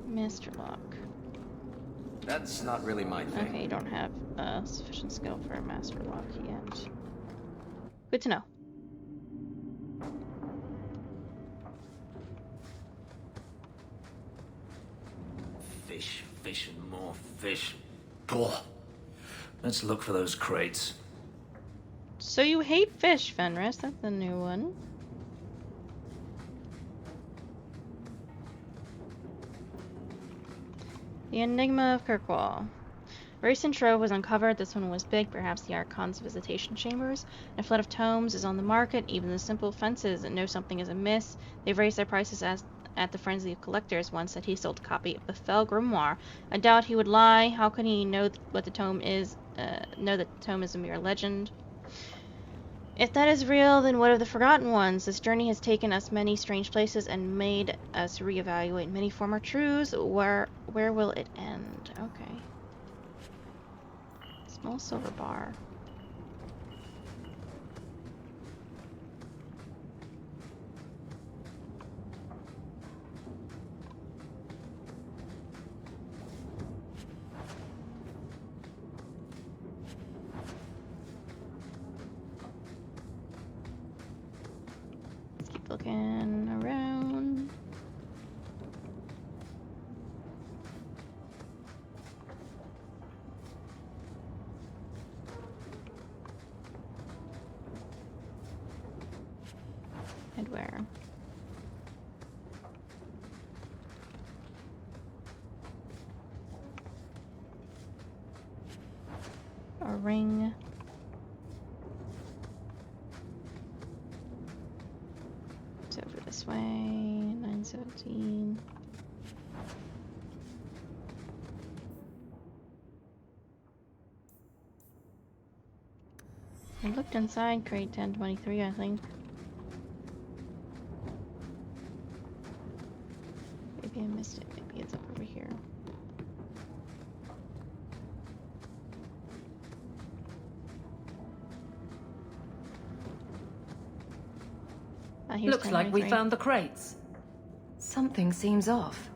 Master lock. That's not really my thing. Okay, you don't have sufficient skill for a master lock yet. Good to know. Fish, fish, and more fish. Poor. Let's look for those crates. So you hate fish, Fenris. That's a new one. The Enigma of Kirkwall. A recent trove was uncovered. This one was big, perhaps the Archon's visitation chambers. A flood of tomes is on the market. Even the simple fences know something is amiss. They've raised their prices at the frenzy of collectors. Once said he sold a copy of the Fell Grimoire. I doubt he would lie. How could he know what the tome is? Know that the tome is a mere legend? If that is real, then what of the Forgotten Ones? This journey has taken us many strange places and made us reevaluate many former truths. Where will it end? Okay. Small silver bar. Looking around. And where? A ring. Over this way, 917. I looked inside crate 1023, I think. Maybe I missed it. Maybe it's up over here. Looks like we found the crates. Something seems off.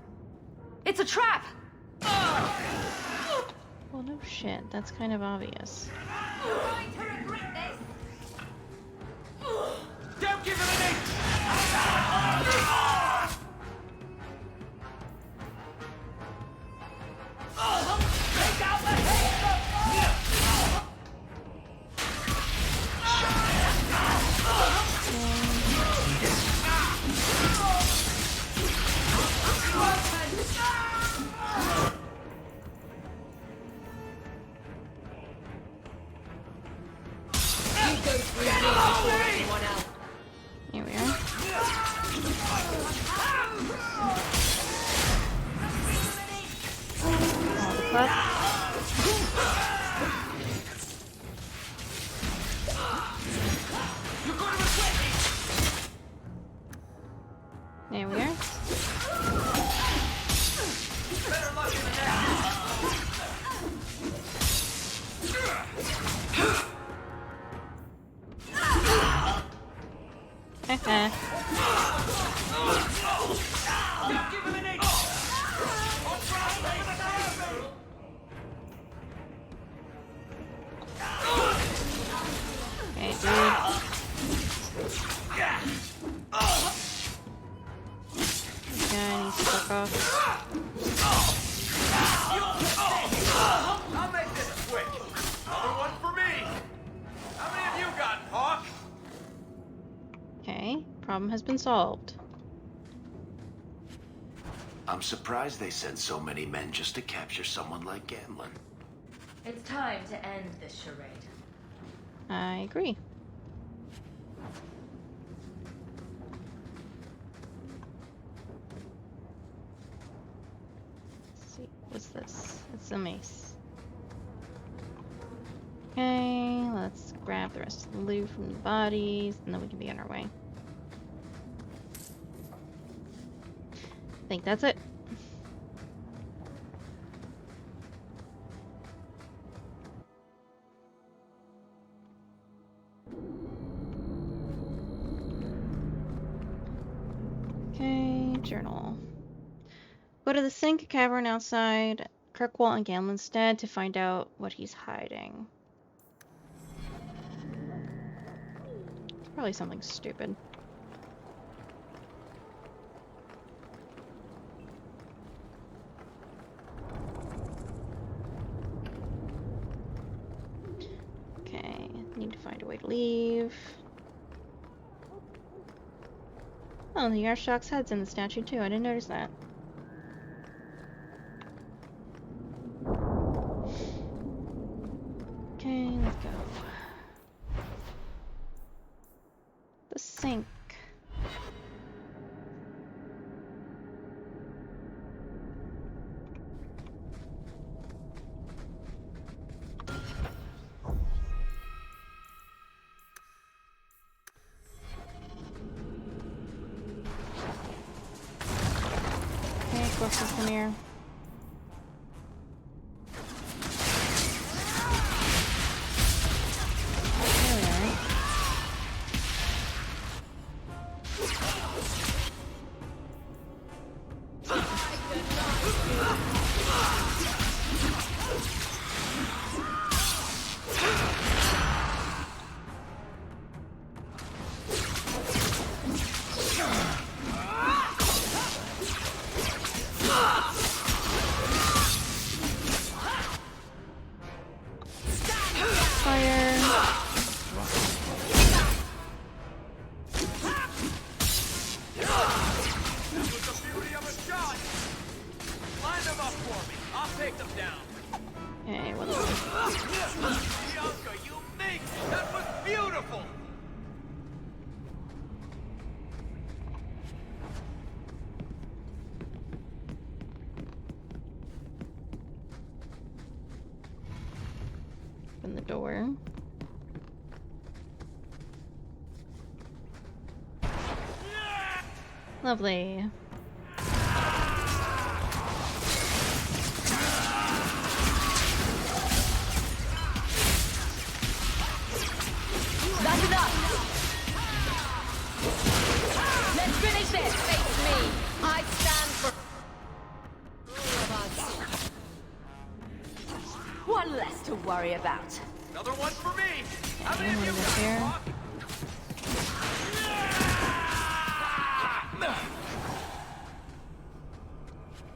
It's a trap! Well, no shit. That's kind of obvious. Don't give him an inch! Take out the Here we are. All the club. There we are. Okay, dude. Yeah, he's stuck off. I'll make this quick. Another one for me. How many of you got, Hawk? Okay, problem has been solved. I'm surprised they sent so many men just to capture someone like Gamlin. It's time to end this charade. I agree. Let's see, what's this? It's a mace. Okay, let's grab the rest of the loot from the bodies, and then we can be on our way. I think that's it. Okay, journal. Go to the sink cavern outside Kirkwall and Gamlin's stead to find out what he's hiding. It's probably something stupid. Okay, need to find a way to leave. Oh, the Arshok's head's in the statue too. I didn't notice that. Okay, let's go. The sink. Ghostbusters, come here. Open the door. Lovely. That's enough! Let's finish this! Face me! I stand for all of us. One less to worry about. Another one for me! How many of you here?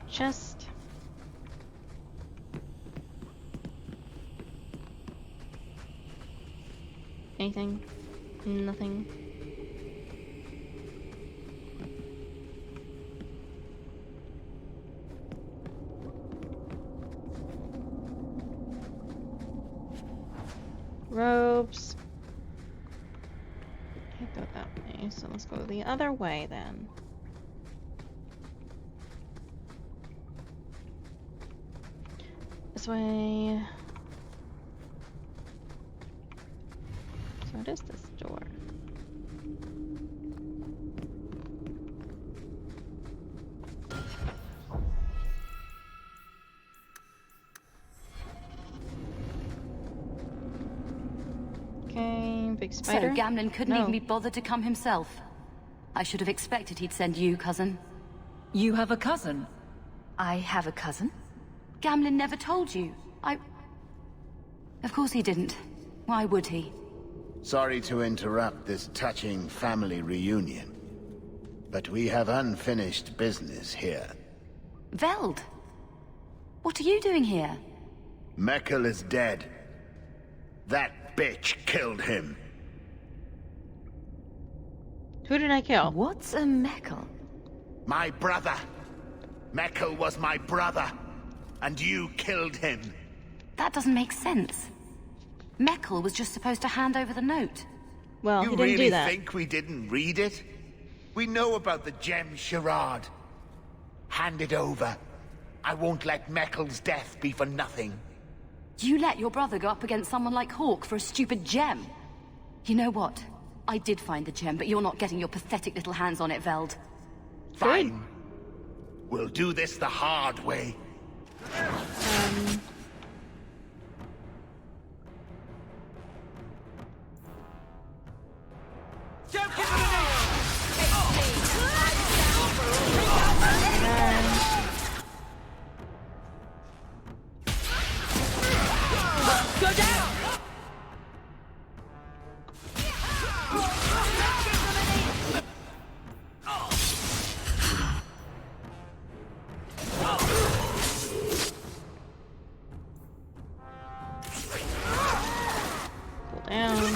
Just anything? Nothing. Robes. Can't go that way, so let's go the other way then. This way. So what is this door? Okay, big spider. So Gamlin couldn't even be bothered to come himself. I should have expected he'd send you, cousin. You have a cousin? I have a cousin? Gamlin never told you. Of course he didn't. Why would he? Sorry to interrupt this touching family reunion, but we have unfinished business here. Veld! What are you doing here? Mekkel is dead. That bitch killed him. Who did I kill? What's a Mekkel? My brother. Mekkel was my brother, and you killed him. That doesn't make sense. Mekkel was just supposed to hand over the note. Well, he didn't really do that. think we didn't read it? We know about the gem charade. Hand it over. I won't let Mekkel's death be for nothing. You let your brother go up against someone like Hawk for a stupid gem? You know what? I did find the gem, but you're not getting your pathetic little hands on it, Veld. Fine. We'll do this the hard way. Go down! Pull down.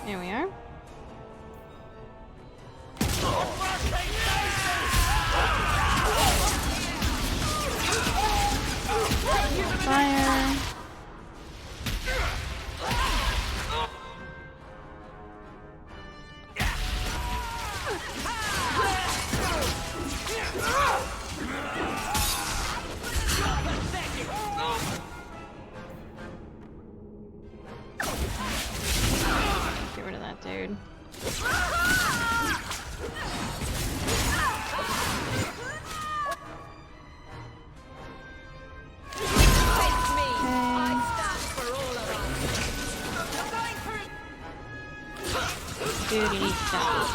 Here we are. Fire. Get rid of that dude. Dude, you need to stop.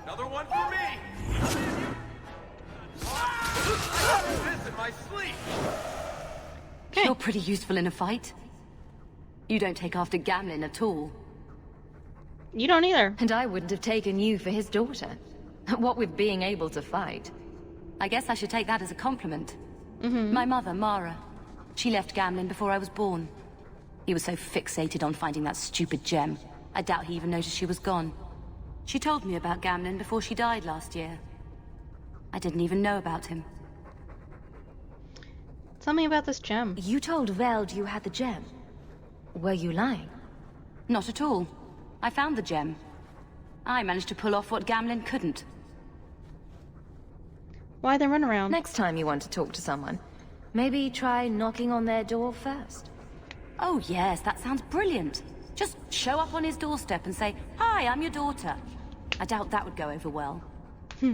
Another one for me! I got this in my sleep! You're pretty useful in a fight. You don't take after Gamlin at all. You don't either. And I wouldn't have taken you for his daughter. What with being able to fight. I guess I should take that as a compliment. My mother, Mara, she left Gamlin before I was born. He was so fixated on finding that stupid gem, I doubt he even noticed she was gone. She told me about Gamlin before she died last year. I didn't even know about him. Tell me about this gem. You told Veld you had the gem. Were you lying? Not at all. I found the gem. I managed to pull off what Gamlin couldn't. Why the runaround? Next time you want to talk to someone, maybe try knocking on their door first. Oh yes, that sounds brilliant. Just show up on his doorstep and say, "Hi, I'm your daughter." I doubt that would go over well.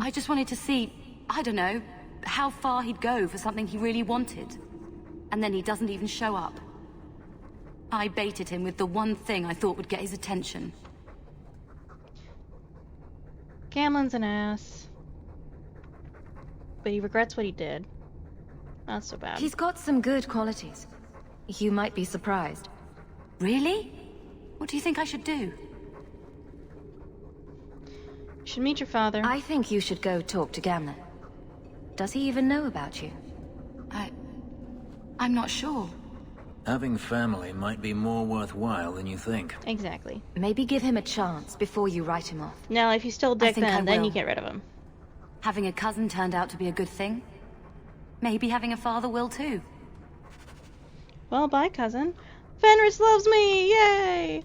I just wanted to see, I don't know, how far he'd go for something he really wanted. And then he doesn't even show up. I baited him with the one thing I thought would get his attention. Gamlin's an ass. But he regrets what he did. Not so bad. He's got some good qualities. You might be surprised. Really? What do you think I should do? You should meet your father. I think you should go talk to Gamlin. Does he even know about you? I'm not sure. Having family might be more worthwhile than you think. Exactly. Maybe give him a chance before you write him off. Now, if you still dick then you get rid of him. Having a cousin turned out to be a good thing. Maybe having a father will too. Well, bye, cousin. Fenris loves me! Yay!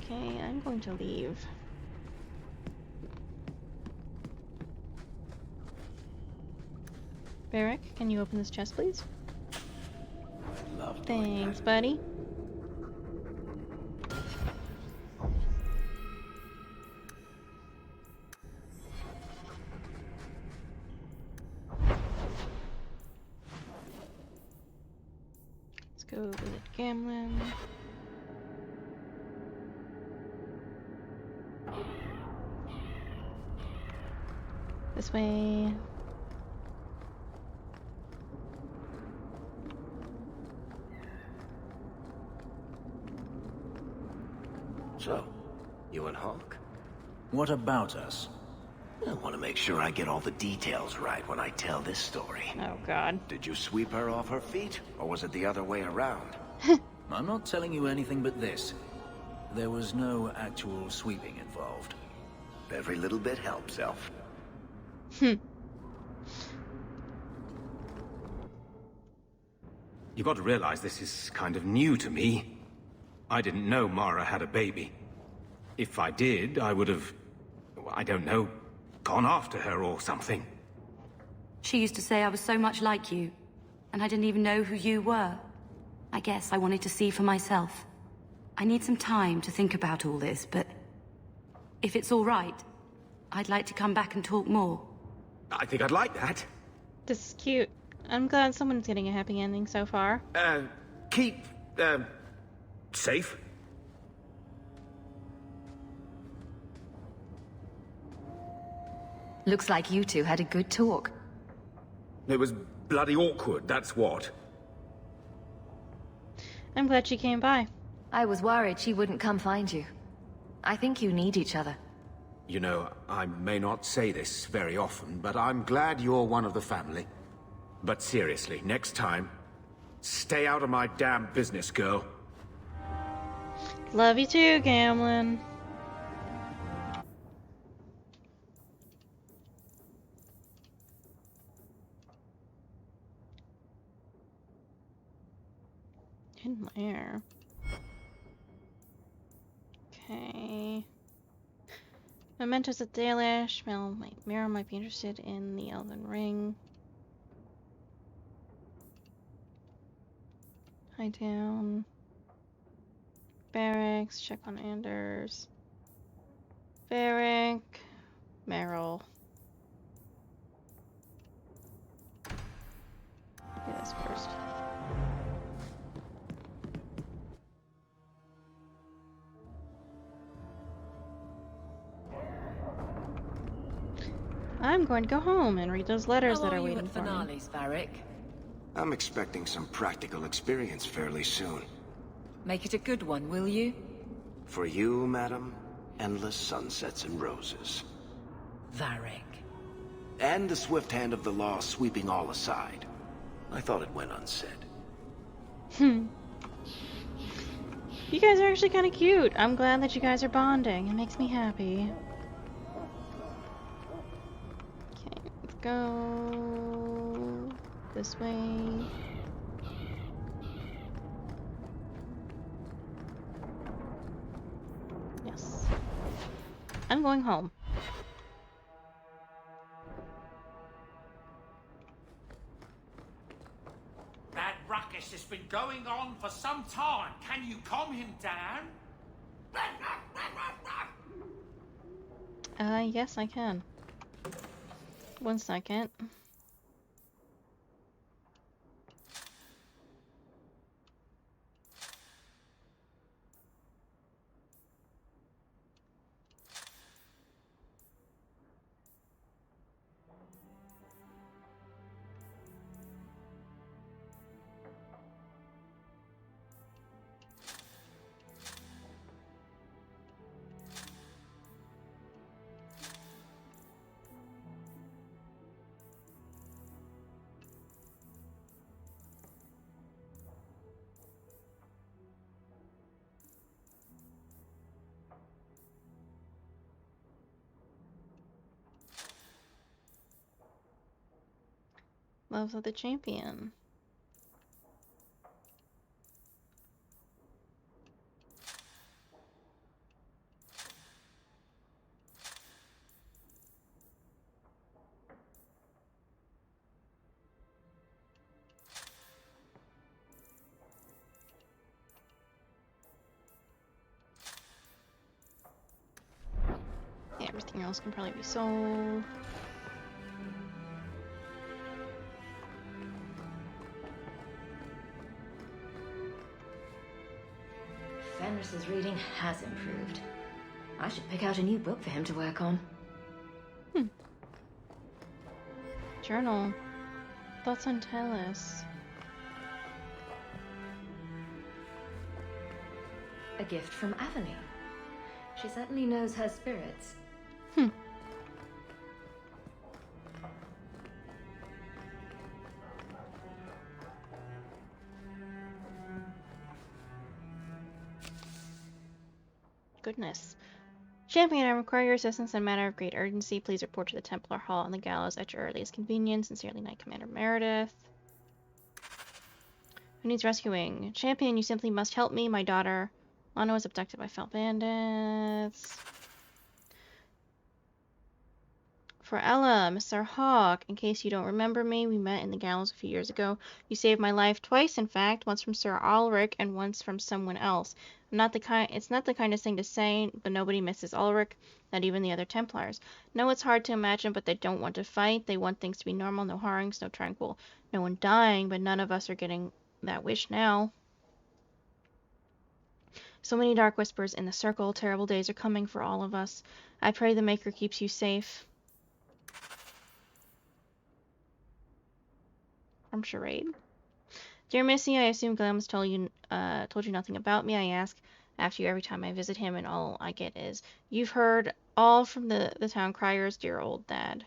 Okay, I'm going to leave. Barrick, can you open this chest, please? Thanks, buddy. Let's go visit Gamlin. This way. So, you and Hawk? What about us? I want to make sure I get all the details right when I tell this story. Oh, God. Did you sweep her off her feet, or was it the other way around? I'm not telling you anything but this. There was no actual sweeping involved. Every little bit helps, Elf. You got to realize this is kind of new to me. I didn't know Mara had a baby. If I did, I would have, I don't know, gone after her or something. She used to say I was so much like you, and I didn't even know who you were. I guess I wanted to see for myself. I need some time to think about all this, but if it's all right, I'd like to come back and talk more. I think I'd like that. This is cute. I'm glad someone's getting a happy ending so far. Keep, safe. Looks like you two had a good talk. It was bloody awkward, that's what. I'm glad she came by. I was worried she wouldn't come find you. I think you need each other. You know, I may not say this very often, but I'm glad you're one of the family. But seriously, next time, stay out of my damn business, girl. Love you too, Gamlin. Hidden lair. Okay. Mementos at Dalish. Mira might be interested in the Elven Ring. Hide down. Barracks. Check on Anders. Barrack. Merrill. Do this first. I'm going to go home and read those letters that are waiting for me. Varric? I'm expecting some practical experience fairly soon. Make it a good one, will you? For you, madam, endless sunsets and roses. Varric. And the swift hand of the law sweeping all aside. I thought it went unsaid. You guys are actually kind of cute. I'm glad that you guys are bonding. It makes me happy. Okay, let's go this way. Yes. I'm going home. That ruckus has been going on for some time. Can you calm him down? Yes, I can. 1 second. Loves of the champion. Yeah, everything else can probably be sold. Fenris's reading has improved. I should pick out a new book for him to work on. Journal. Thoughts on Talis. A gift from Avony. She certainly knows her spirits. Goodness. Champion, I require your assistance in a matter of great urgency. Please report to the Templar Hall on the gallows at your earliest convenience. Sincerely, Knight Commander Meredith. Who needs rescuing? Champion, you simply must help me. My daughter, Lana, was abducted by fell bandits. For Ella, Mr. Hawk, in case you don't remember me, we met in the gallows a few years ago. You saved my life twice, in fact, once from Sir Ulrich and once from someone else. It's not the kindest thing to say, but nobody misses Ulrich, not even the other Templars. No, it's hard to imagine, but they don't want to fight. They want things to be normal, no harrings, no tranquil, no one dying, but none of us are getting that wish now. So many dark whispers in the circle. Terrible days are coming for all of us. I pray the Maker keeps you safe. from charade. Dear Missy, I assume Glam's told you nothing about me. I ask after you every time I visit him, and all I get is, "You've heard all from the town criers, dear old dad."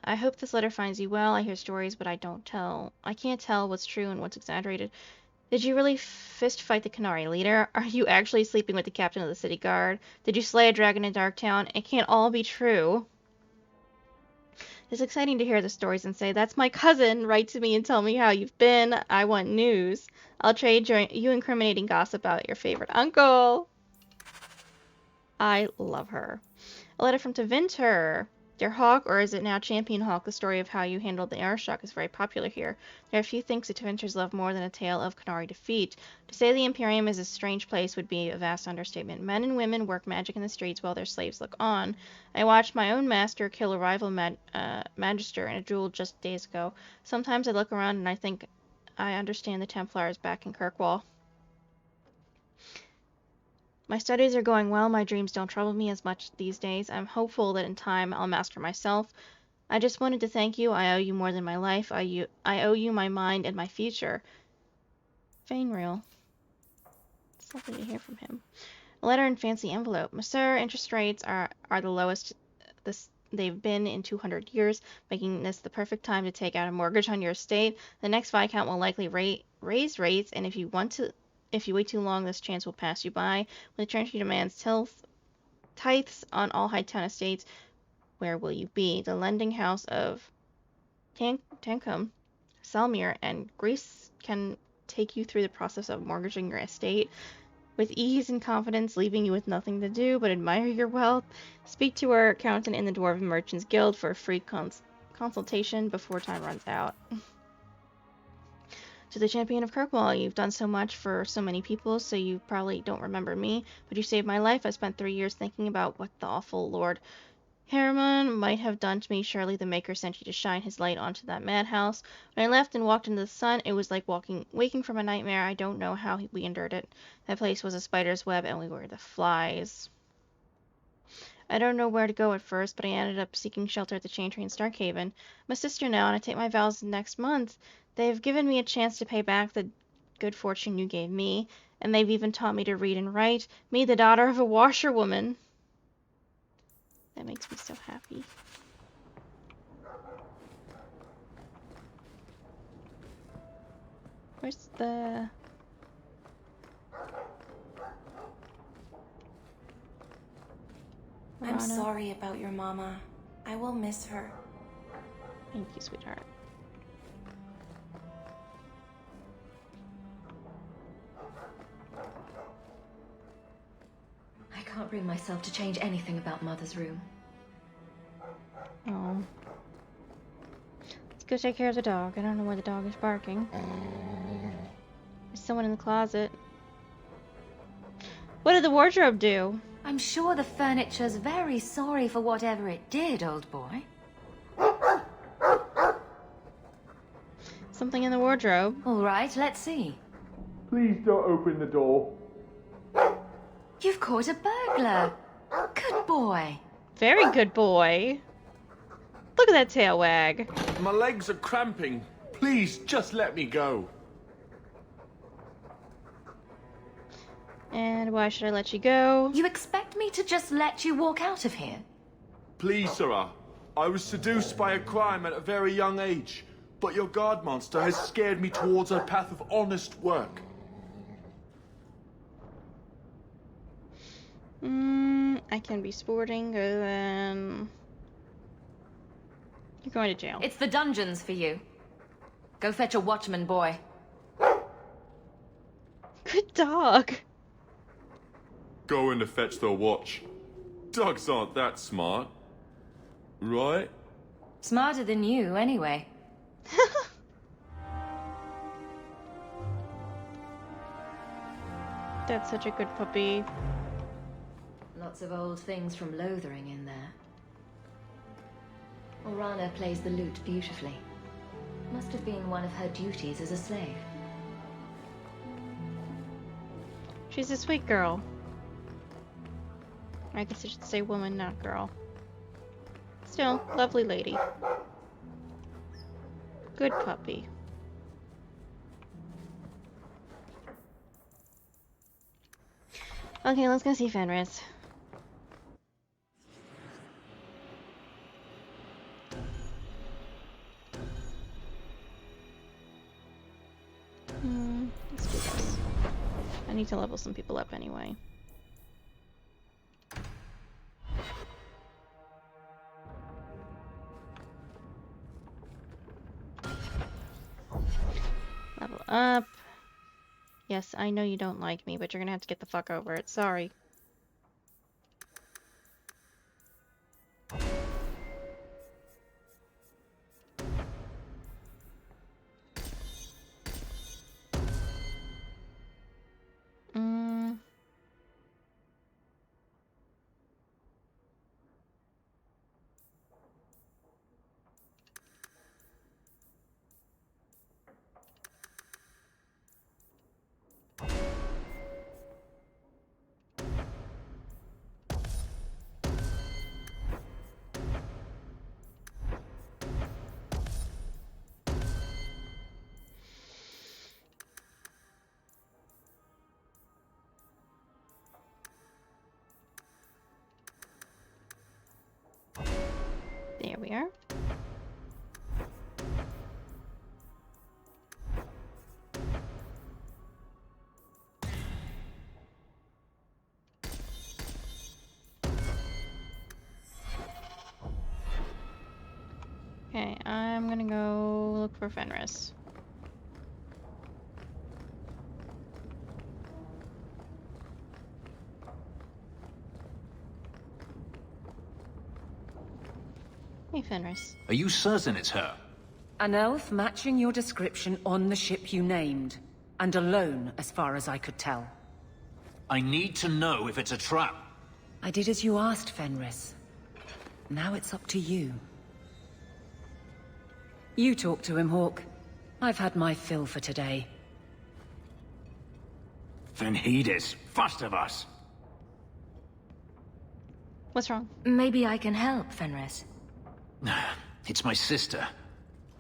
I hope this letter finds you well. I hear stories, but I can't tell what's true and what's exaggerated. Did you really fist fight the Qunari leader? Are you actually sleeping with the captain of the city guard? Did you slay a dragon in Darktown? It can't all be true. It's exciting to hear the stories and say, "That's my cousin. Write to me and tell me how you've been. I want news. I'll trade you incriminating gossip about your favorite uncle." I love her. A letter from Vtuber. Dear Hawk, or is it now Champion Hawk, the story of how you handled the airshock is very popular here. There are few things that adventures love more than a tale of Qunari defeat. To say the Imperium is a strange place would be a vast understatement. Men and women work magic in the streets while their slaves look on. I watched my own master kill a rival magister in a duel just days ago. Sometimes I look around and I think I understand the Templars back in Kirkwall. My studies are going well. My dreams don't trouble me as much these days. I'm hopeful that in time I'll master myself. I just wanted to thank you. I owe you more than my life. I owe you my mind and my future. Fenris. It's lovely to hear from him. A letter in fancy envelope. Monsieur, interest rates are the lowest they've been in 200 years, making this the perfect time to take out a mortgage on your estate. The next Viscount will likely raise rates, and if you wait too long, this chance will pass you by. When the treasury demands tithes on all Hightown estates, where will you be? The lending house of Tankum, Salmir, and Greece can take you through the process of mortgaging your estate with ease and confidence, leaving you with nothing to do but admire your wealth. Speak to our accountant in the Dwarven Merchants Guild for a free consultation before time runs out. To the Champion of Kirkwall, you've done so much for so many people, so you probably don't remember me, but you saved my life. I spent 3 years thinking about what the awful Lord Harriman might have done to me. Surely the Maker sent you to shine his light onto that madhouse. When I left and walked into the sun, it was like waking from a nightmare. I don't know how we endured it. That place was a spider's web, and we were the flies. I don't know where to go at first, but I ended up seeking shelter at the Chain Tree in Starkhaven. I'm a sister now, and I take my vows next month. They've given me a chance to pay back the good fortune you gave me, and they've even taught me to read and write. Me, the daughter of a washerwoman. That makes me so happy. Where's the... I'm sorry about your mama. I will miss her. Thank you, sweetheart. I can't bring myself to change anything about Mother's room. Oh. Let's go take care of the dog. I don't know where the dog is barking. There's someone in the closet. What did the wardrobe do? I'm sure the furniture's very sorry for whatever it did, old boy. Something in the wardrobe. All right, let's see. Please don't open the door. You've caught a burglar. Good boy. Very good boy. Look at that tail wag. My legs are cramping. Please, just let me go. And why should I let you go? You expect me to just let you walk out of here? Please, Sarah. I was seduced by a crime at a very young age, but your guard monster has scared me towards a path of honest work. I can be sporting, then... You're going to jail. It's the dungeons for you. Go fetch a watchman, boy. Good dog. Going to fetch the watch. Dogs aren't that smart. Right? Smarter than you, anyway. That's such a good puppy. Lots of old things from Lothering in there. Orana plays the lute beautifully. Must have been one of her duties as a slave. She's a sweet girl. I guess I should say woman, not girl. Still, lovely lady. Good puppy. Okay, let's go see Fenris. Let's do this. I need to level some people up anyway. Level up. Yes, I know you don't like me, but you're gonna have to get the fuck over it. Sorry. There we are. Okay, I'm gonna go look for Fenris. Hey, Fenris. Are you certain it's her? An elf matching your description on the ship you named. And alone, as far as I could tell. I need to know if it's a trap. I did as you asked, Fenris. Now it's up to you. You talk to him, Hawk. I've had my fill for today. Fenris, first of us. What's wrong? Maybe I can help, Fenris. It's my sister.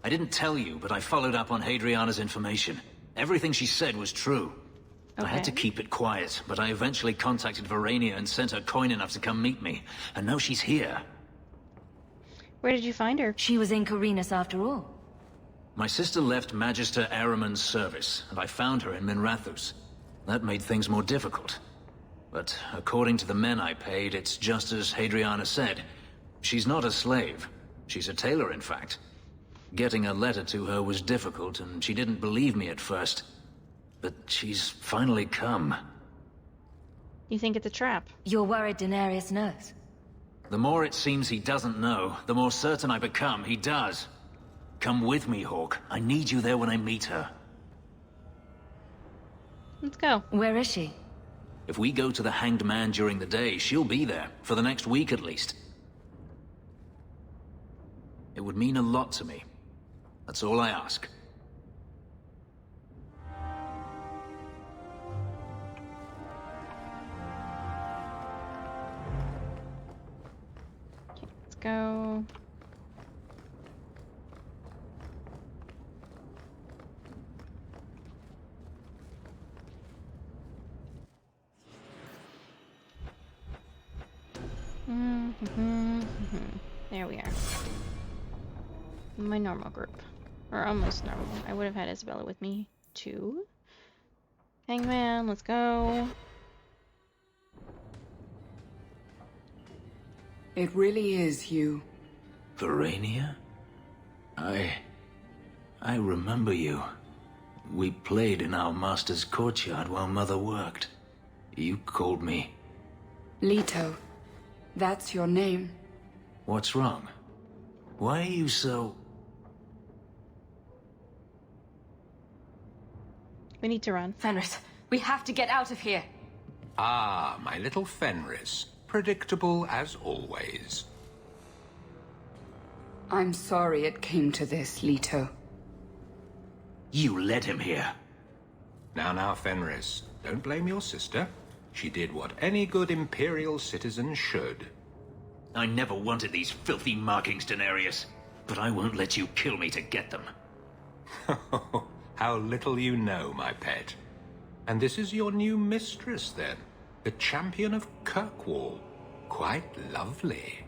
I didn't tell you, but I followed up on Hadriana's information. Everything she said was true. Okay. I had to keep it quiet, but I eventually contacted Verania and sent her coin enough to come meet me. And now she's here. Where did you find her? She was in Corinus after all. My sister left Magister Ahriman's service, and I found her in Minrathus. That made things more difficult. But according to the men I paid, it's just as Hadriana said. She's not a slave. She's a tailor, in fact. Getting a letter to her was difficult, and she didn't believe me at first. But she's finally come. You think it's a trap? You're worried Daenerys knows? The more it seems he doesn't know, the more certain I become he does. Come with me, Hawk. I need you there when I meet her. Let's go. Where is she? If we go to the Hanged Man during the day, she'll be there, for the next week at least. It would mean a lot to me. That's all I ask. Okay, let's go. There we are. My normal group. Or almost normal. I would have had Isabella with me, too. Hangman, let's go. It really is you. Verania? I remember you. We played in our master's courtyard while Mother worked. You called me... Leto. That's your name. What's wrong? Why are you so... We need to run. Fenris, we have to get out of here. Ah, my little Fenris. Predictable as always. I'm sorry it came to this, Leto. You led him here. Now, Fenris. Don't blame your sister. She did what any good Imperial citizen should. I never wanted these filthy markings, Daenerys. But I won't let you kill me to get them. How little you know, my pet. And this is your new mistress, then? The champion of Kirkwall. Quite lovely.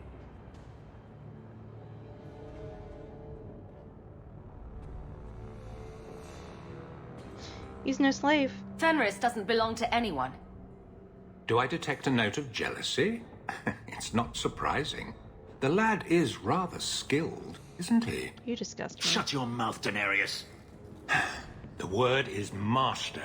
He's no slave. Fenris doesn't belong to anyone. Do I detect a note of jealousy? It's not surprising. The lad is rather skilled, isn't he? You disgust me. Shut your mouth, Daenerys. The word is master.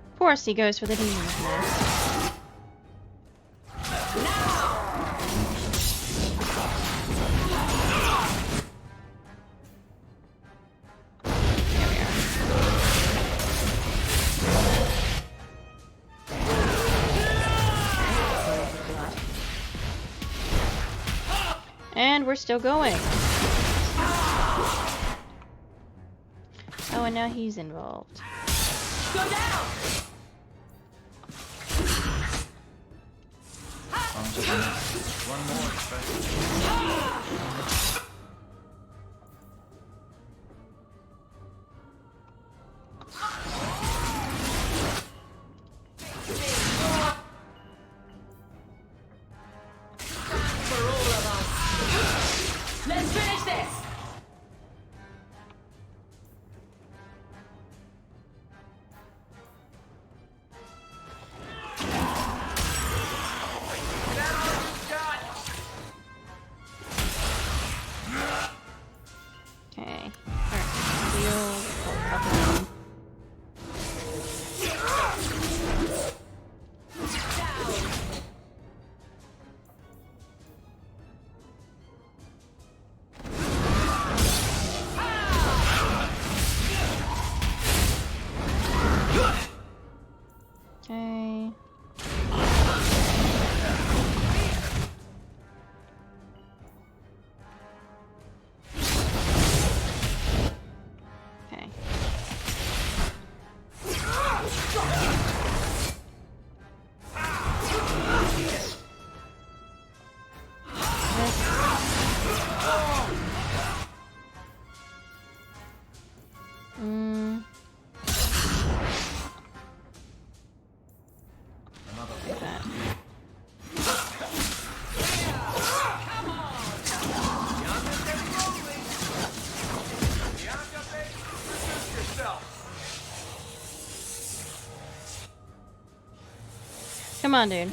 Of course he goes for the demon's nest. There we are. And we're still going. Oh, and now he's involved. Go down! One more special. For all of us. Let's finish this! Okay. Alright. Deal. Okay. Okay. Mm. Look at that. Come on, dude.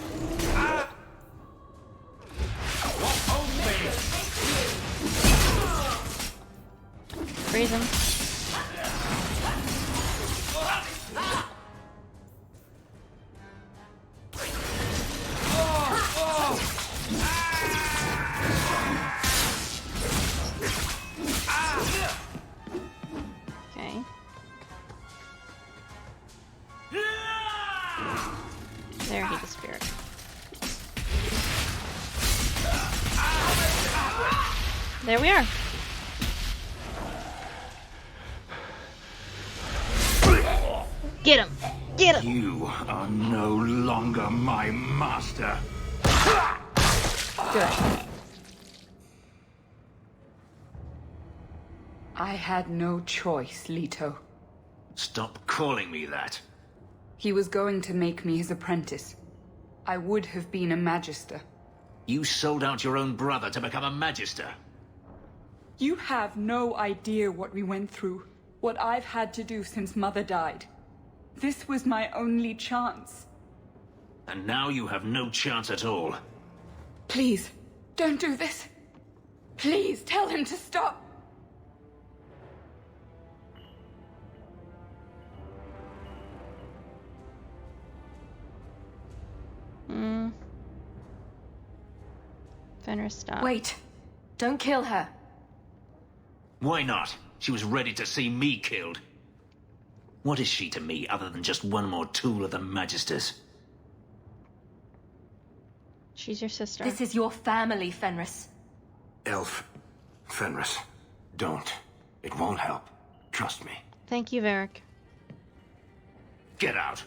Freeze him. Okay. There, he disappeared. There we are. Get him! Get him! You are no longer my master. Good. I had no choice, Leto. Stop calling me that. He was going to make me his apprentice. I would have been a magister. You sold out your own brother to become a magister. You have no idea what we went through, what I've had to do since Mother died. This was my only chance. And now you have no chance at all. Please, don't do this. Please, tell him to stop. Fenris, stop. Wait. Don't kill her. Why not? She was ready to see me killed. What is she to me other than just one more tool of the Magisters? She's your sister. This is your family, Fenris. Elf. Fenris. Don't. It won't help. Trust me. Thank you, Varric. Get out.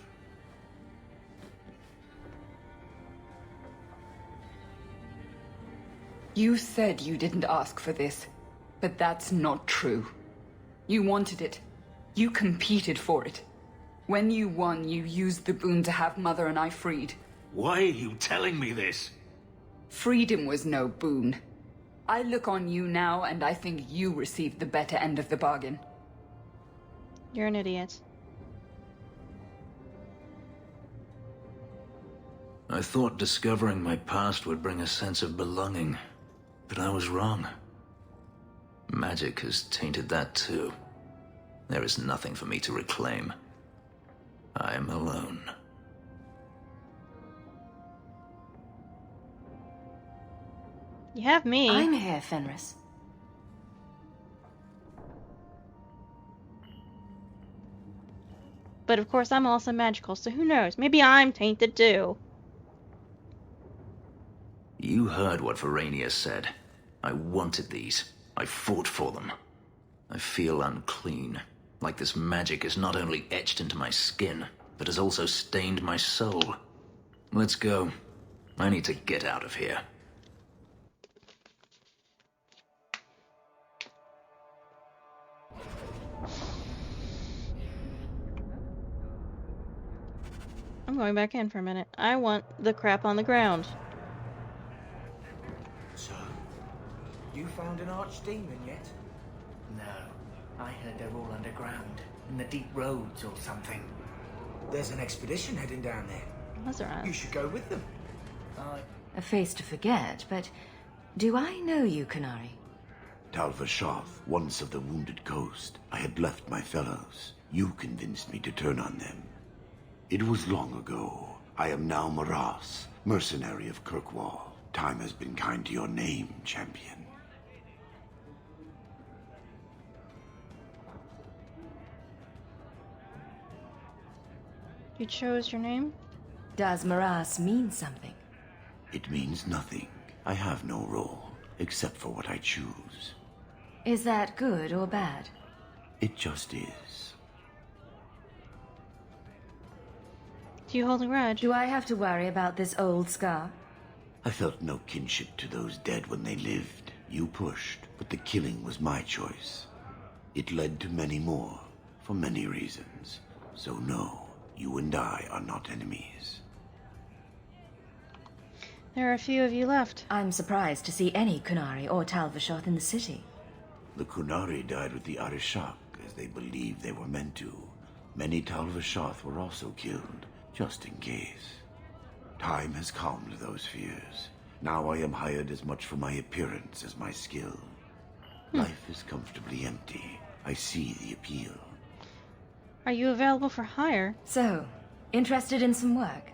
You said you didn't ask for this, but that's not true. You wanted it. You competed for it. When you won, you used the boon to have Mother and I freed. Why are you telling me this? Freedom was no boon. I look on you now, and I think you received the better end of the bargain. You're an idiot. I thought discovering my past would bring a sense of belonging, but I was wrong. Magic has tainted that too. There is nothing for me to reclaim. I am alone. You have me. I'm here, Fenris. But of course, I'm also magical, so who knows? Maybe I'm tainted too. You heard what Verania said. I wanted these. I fought for them. I feel unclean. Like this magic is not only etched into my skin, but has also stained my soul. Let's go. I need to get out of here. I'm going back in for a minute. I want the crap on the ground. So, you found an archdemon yet? No, I heard they're all underground, in the deep roads or something. There's an expedition heading down there. You should go with them. A face to forget, but do I know you, Qunari? Tal-Vashoth, once of the Wounded Coast. I had left my fellows. You convinced me to turn on them. It was long ago. I am now Maras, mercenary of Kirkwall. Time has been kind to your name, champion. You chose your name? Does Maras mean something? It means nothing. I have no role, except for what I choose. Is that good or bad? It just is. Do you hold a grudge? Do I have to worry about this old scar? I felt no kinship to those dead when they lived. You pushed, but the killing was my choice. It led to many more, for many reasons. So no, you and I are not enemies. There are a few of you left. I'm surprised to see any Qunari or Tal-Vashoth in the city. The Qunari died with the Arishak, as they believed they were meant to. Many Tal-Vashoth were also killed, just in case. Time has calmed those fears. Now I am hired as much for my appearance as my skill. Life is comfortably empty. I see the appeal. Are you available for hire? So, interested in some work?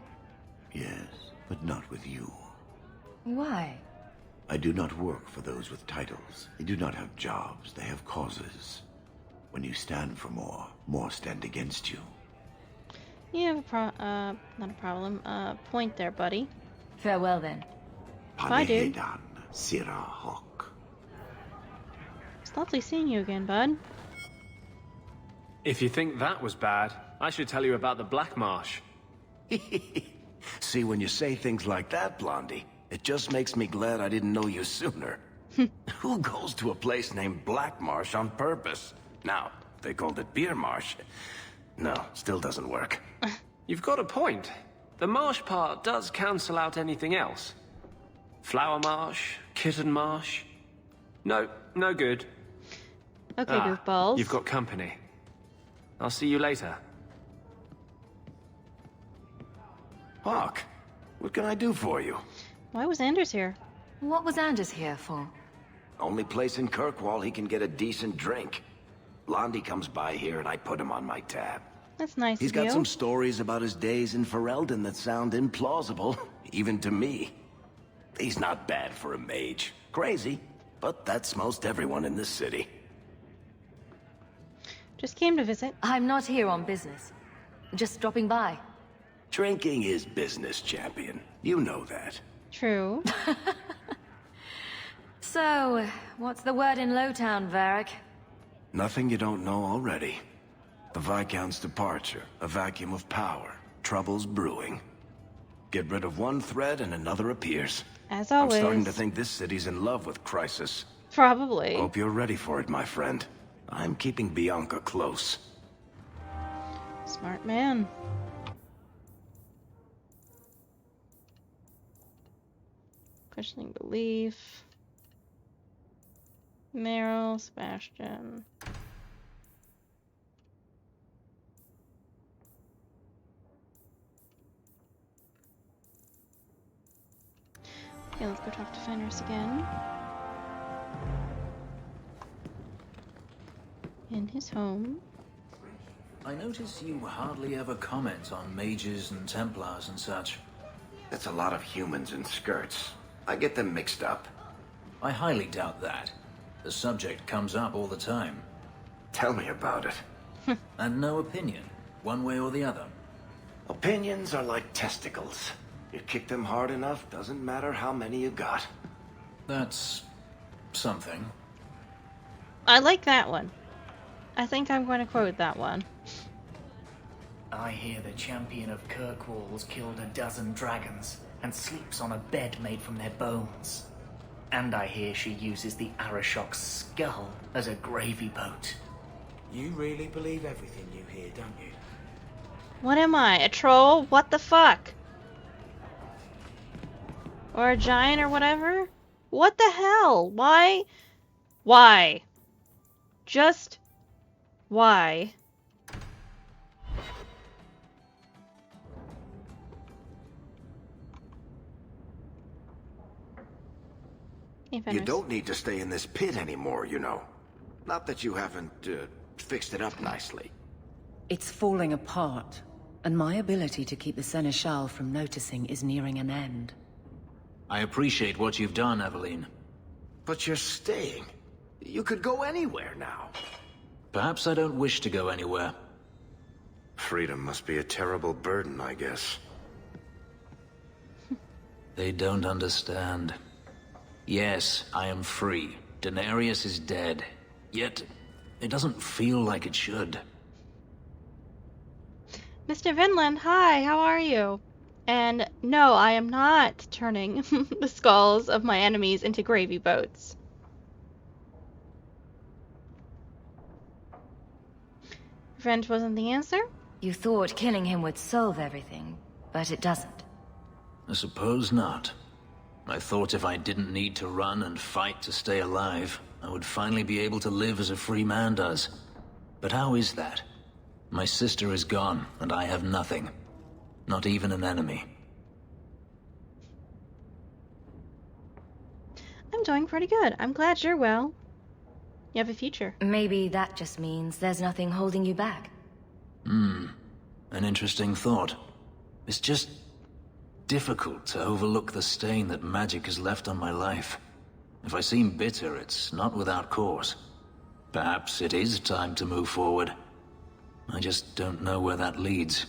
Yes, but not with you. Why? I do not work for those with titles. They do not have jobs, they have causes. When you stand for more, more stand against you. You have not a problem. Point there, buddy. Farewell then. Bye, dude. Sira Hawk. It's lovely seeing you again, bud. If you think that was bad, I should tell you about the Black Marsh. See, when you say things like that, Blondie, it just makes me glad I didn't know you sooner. Who goes to a place named Black Marsh on purpose? Now, if they called it Beer Marsh. No, still doesn't work. You've got a point. The marsh part does cancel out anything else. Flower Marsh, Kitten Marsh. No, no good. Okay, goofballs. You've got company. I'll see you later. Hawk, What can I do for you? Why was Anders here? What was Anders here for? Only place in Kirkwall he can get a decent drink. Blondie comes by here and I put him on my tab. That's nice He's of got you. some stories about his days in Ferelden that sound implausible, even to me. He's not bad for a mage. Crazy, but that's most everyone in this city. Just came to visit. I'm not here on business. Just dropping by. Drinking is business, champion. You know that. True. So, what's the word in Lowtown, Varric? Nothing you don't know already. The Viscount's departure, a vacuum of power, troubles brewing. Get rid of one thread and another appears. As always. I'm starting to think this city's in love with Crisis. Probably. Hope you're ready for it, my friend. I'm keeping Bianca close. Smart man. Questioning belief. Meryl, Sebastian. Okay, let's go talk to Fenris again. In his home. I notice you hardly ever comment on mages and Templars and such. That's a lot of humans in skirts. I get them mixed up. I highly doubt that. The subject comes up all the time. Tell me about it. And no opinion, one way or the other. Opinions are like testicles. You kick them hard enough, doesn't matter how many you got. That's something. I like that one. I think I'm going to quote that one. I hear the champion of Kirkwall's killed a dozen dragons and sleeps on a bed made from their bones. And I hear she uses the Arashok's skull as a gravy boat. You really believe everything you hear, don't you? What am I? A troll? What the fuck? Or a giant or whatever? What the hell? Why? Why? Just why? You don't need to stay in this pit anymore, you know. Not that you haven't fixed it up nicely. It's falling apart, and my ability to keep the Seneschal from noticing is nearing an end. I appreciate what you've done, Eveline. But you're staying. You could go anywhere now. Perhaps I don't wish to go anywhere. Freedom must be a terrible burden, I guess. They don't understand. Yes, I am free. Daenerys is dead. Yet, it doesn't feel like it should. Mr. Vinland, hi, how are you? And no, I am not turning the skulls of my enemies into gravy boats. Revenge wasn't the answer? You thought killing him would solve everything, but it doesn't. I suppose not. I thought if I didn't need to run and fight to stay alive, I would finally be able to live as a free man does. But how is that? My sister is gone, and I have nothing. Not even an enemy. I'm doing pretty good. I'm glad you're well. You have a future. Maybe that just means there's nothing holding you back. An interesting thought. It's just difficult to overlook the stain that magic has left on my life. If I seem bitter, it's not without cause. Perhaps it is time to move forward. I just don't know where that leads.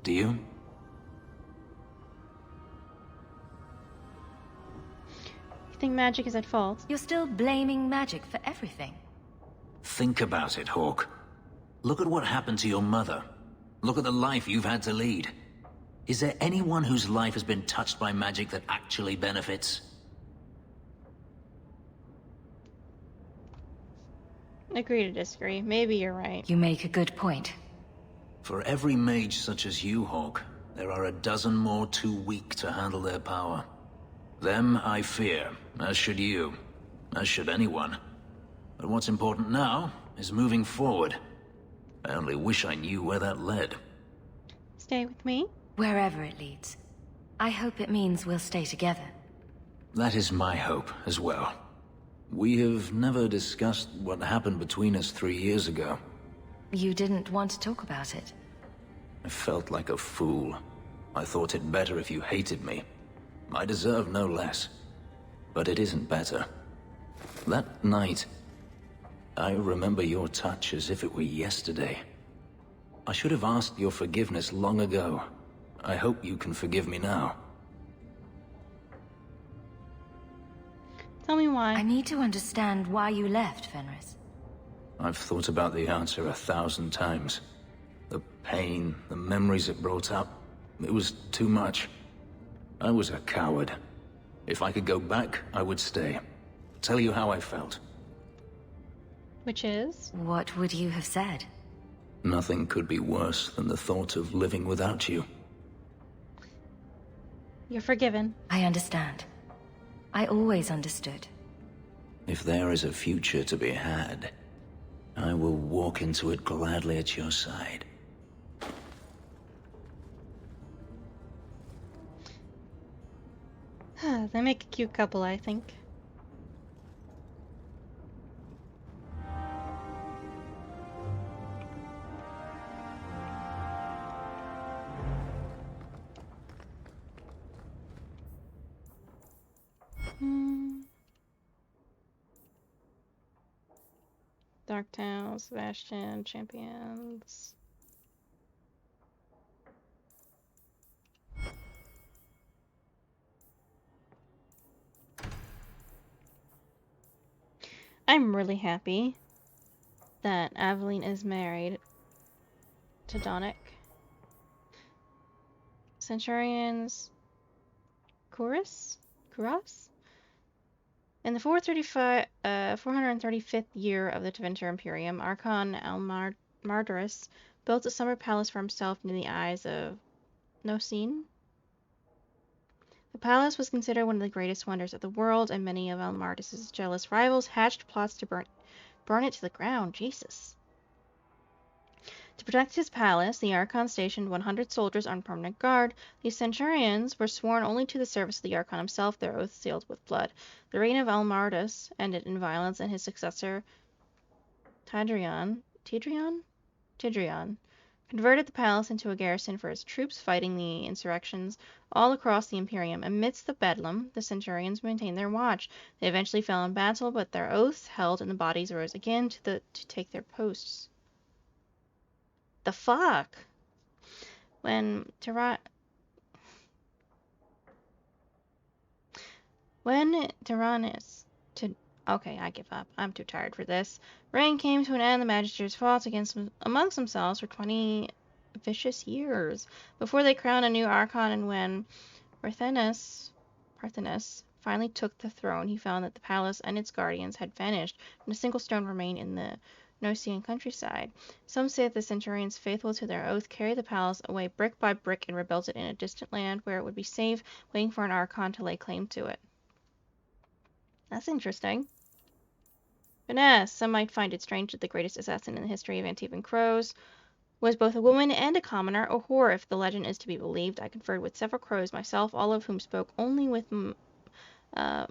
Do you? You think magic is at fault? You're still blaming magic for everything. Think about it, Hawk. Look at what happened to your mother. Look at the life you've had to lead. Is there anyone whose life has been touched by magic that actually benefits? Agree to disagree. Maybe you're right. You make a good point. For every mage such as you, Hawk, there are a dozen more too weak to handle their power. Them I fear, as should you, as should anyone. But what's important now is moving forward. I only wish I knew where that led. Stay with me? Wherever it leads. I hope it means we'll stay together. That is my hope as well. We have never discussed what happened between us 3 years ago. You didn't want to talk about it. I felt like a fool. I thought it better if you hated me. I deserve no less. But it isn't better. That night, I remember your touch as if it were yesterday. I should have asked your forgiveness long ago. I hope you can forgive me now. Tell me why. I need to understand why you left, Fenris. I've thought about the answer 1,000 times. The pain, the memories it brought up, it was too much. I was a coward. If I could go back, I would stay. Tell you how I felt. Which is? What would you have said? Nothing could be worse than the thought of living without you. You're forgiven. I understand. I always understood. If there is a future to be had, I will walk into it gladly at your side. They make a cute couple, I think. Darktown, Sebastian, Champions. I'm really happy that Aveline is married to Donic. Centurions Kuras? In the 435th year of the Tevinter Imperium, Archon Almardaris built a summer palace for himself near the eyes of Nosine. The palace was considered one of the greatest wonders of the world, and many of Almardis' jealous rivals hatched plots to burn it to the ground. Jesus. To protect his palace, the Archon stationed 100 soldiers on permanent guard. These centurions were sworn only to the service of the Archon himself, their oaths sealed with blood. The reign of Almardus ended in violence, and his successor, Tidrion, converted the palace into a garrison for his troops fighting the insurrections all across the Imperium. Amidst the bedlam, the centurions maintained their watch. They eventually fell in battle, but their oaths held, and the bodies rose again to take their posts. The fuck? When Tyrannus... Okay, I give up. I'm too tired for this. Reign came to an end. The Magisters fought amongst themselves for 20 vicious years before they crowned a new Archon, and when Parthenis finally took the throne, he found that the palace and its guardians had vanished, and a single stone remained in the Nosian countryside. Some say that the centurions, faithful to their oath, carried the palace away brick by brick and rebuilt it in a distant land where it would be safe, waiting for an Archon to lay claim to it. That's interesting. Finesse. Some might find it strange that the greatest assassin in the history of Antivan Crows was both a woman and a commoner, a whore if the legend is to be believed. I conferred with several crows myself, all of whom spoke only with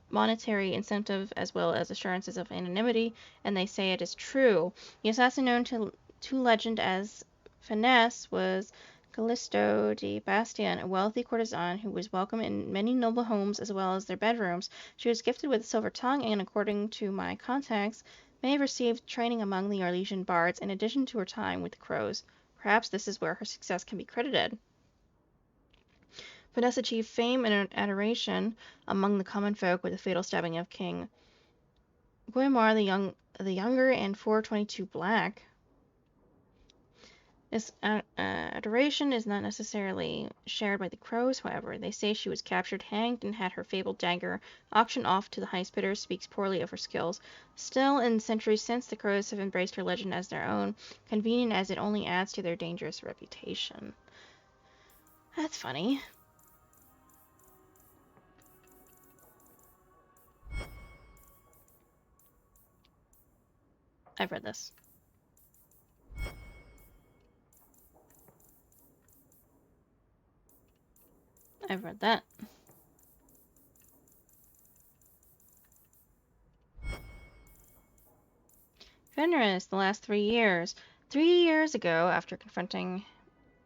monetary incentive as well as assurances of anonymity, and they say it is true. The assassin known to legend as Finesse was Callisto de Bastion, a wealthy courtesan who was welcome in many noble homes as well as their bedrooms. She was gifted with a silver tongue and, according to my contacts, may have received training among the Arlesian bards in addition to her time with the crows. Perhaps this is where her success can be credited. Finesse achieved fame and adoration among the common folk with the fatal stabbing of King Guimar the Younger and 422 Black. This adoration is not necessarily shared by the crows, however. They say she was captured, hanged, and had her fabled dagger auctioned off to the highest bidder. Speaks poorly of her skills. Still, in centuries since, the crows have embraced her legend as their own, convenient as it only adds to their dangerous reputation. That's funny. I've read this. I've read that. Fenris, the last 3 years. 3 years ago, after confronting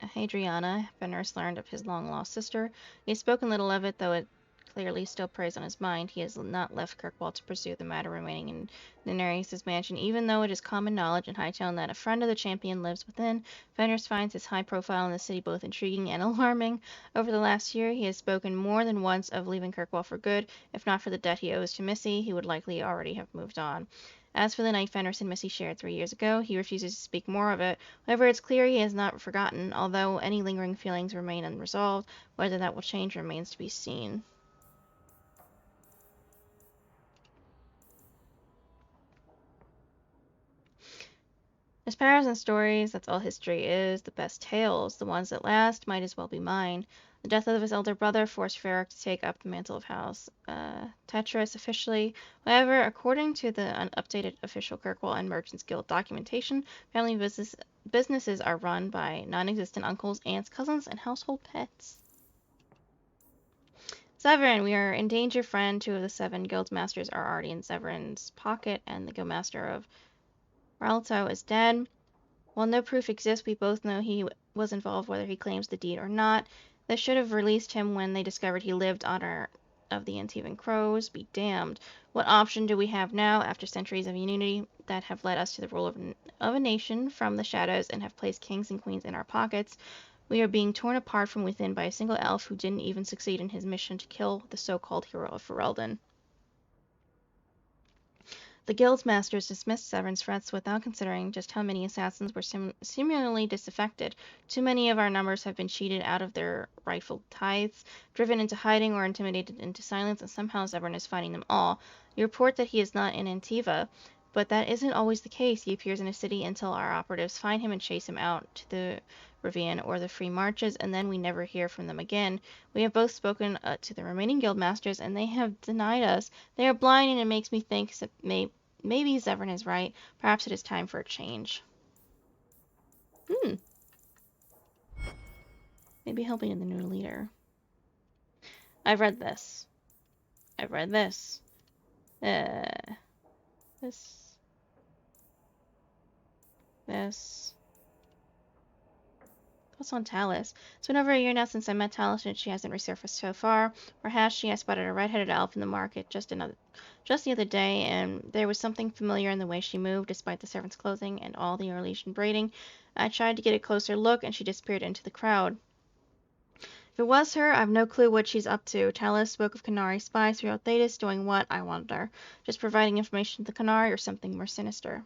Hadriana, Fenris learned of his long-lost sister. He has spoken little of it, though it clearly still preys on his mind. He has not left Kirkwall to pursue the matter remaining in Daenerys' mansion, even though it is common knowledge in Hightown that a friend of the champion lives within. Fenris finds his high profile in the city both intriguing and alarming. Over the last year, he has spoken more than once of leaving Kirkwall for good. If not for the debt he owes to Missy, he would likely already have moved on. As for the night Fenris and Missy shared 3 years ago, he refuses to speak more of it. However, it's clear he has not forgotten, although any lingering feelings remain unresolved. Whether that will change remains to be seen. As powers and stories, that's all history is. The best tales, the ones that last, might as well be mine. The death of his elder brother forced Varric to take up the mantle of House Tetris officially. However, according to the updated official Kirkwall and Merchants Guild documentation, family businesses are run by non-existent uncles, aunts, cousins, and household pets. Severin, we are in danger, friend. 2 of the 7 guild masters are already in Severin's pocket, and the guildmaster of Ralto is dead. While no proof exists, we both know he was involved, whether he claims the deed or not. They should have released him when they discovered he lived on honor of the Antivan Crows. Be damned. What option do we have now, after centuries of unity that have led us to the rule of a nation from the shadows and have placed kings and queens in our pockets? We are being torn apart from within by a single elf who didn't even succeed in his mission to kill the so-called hero of Ferelden. The guild's masters dismissed Severin's threats without considering just how many assassins were seemingly disaffected. Too many of our numbers have been cheated out of their rightful tithes, driven into hiding, or intimidated into silence, and somehow Severin is finding them all. You report that he is not in Antiva, but that isn't always the case. He appears in a city until our operatives find him and chase him out to the Rivian or the Free Marches, and then we never hear from them again. We have both spoken to the remaining guild masters, and they have denied us. They are blind, and it makes me think maybe Severin is right. Perhaps it is time for a change. Maybe helping in the new leader. I've read this. I've read this. This. What's on Talus? It's been over a year now since I met Talus, and she hasn't resurfaced so far. Or has she? I spotted a red-headed elf in the market just the other day, and there was something familiar in the way she moved, despite the servants' clothing and all the Orlesian braiding. I tried to get a closer look, and she disappeared into the crowd. If it was her, I've no clue what she's up to. Talus spoke of Qunari spies throughout Thetis, doing what, I wonder? Just providing information to the Qunari, or something more sinister?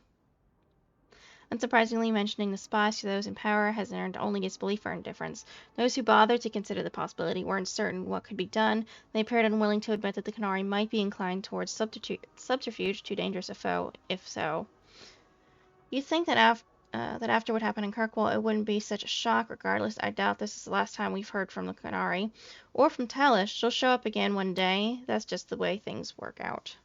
Unsurprisingly, mentioning the spies to those in power has earned only disbelief or indifference. Those who bothered to consider the possibility weren't certain what could be done. They appeared unwilling to admit that the Qunari might be inclined towards subterfuge, too dangerous a foe, if so. You'd think that after what happened in Kirkwall, it wouldn't be such a shock. Regardless, I doubt this is the last time we've heard from the Qunari. Or from Talus. She'll show up again one day. That's just the way things work out.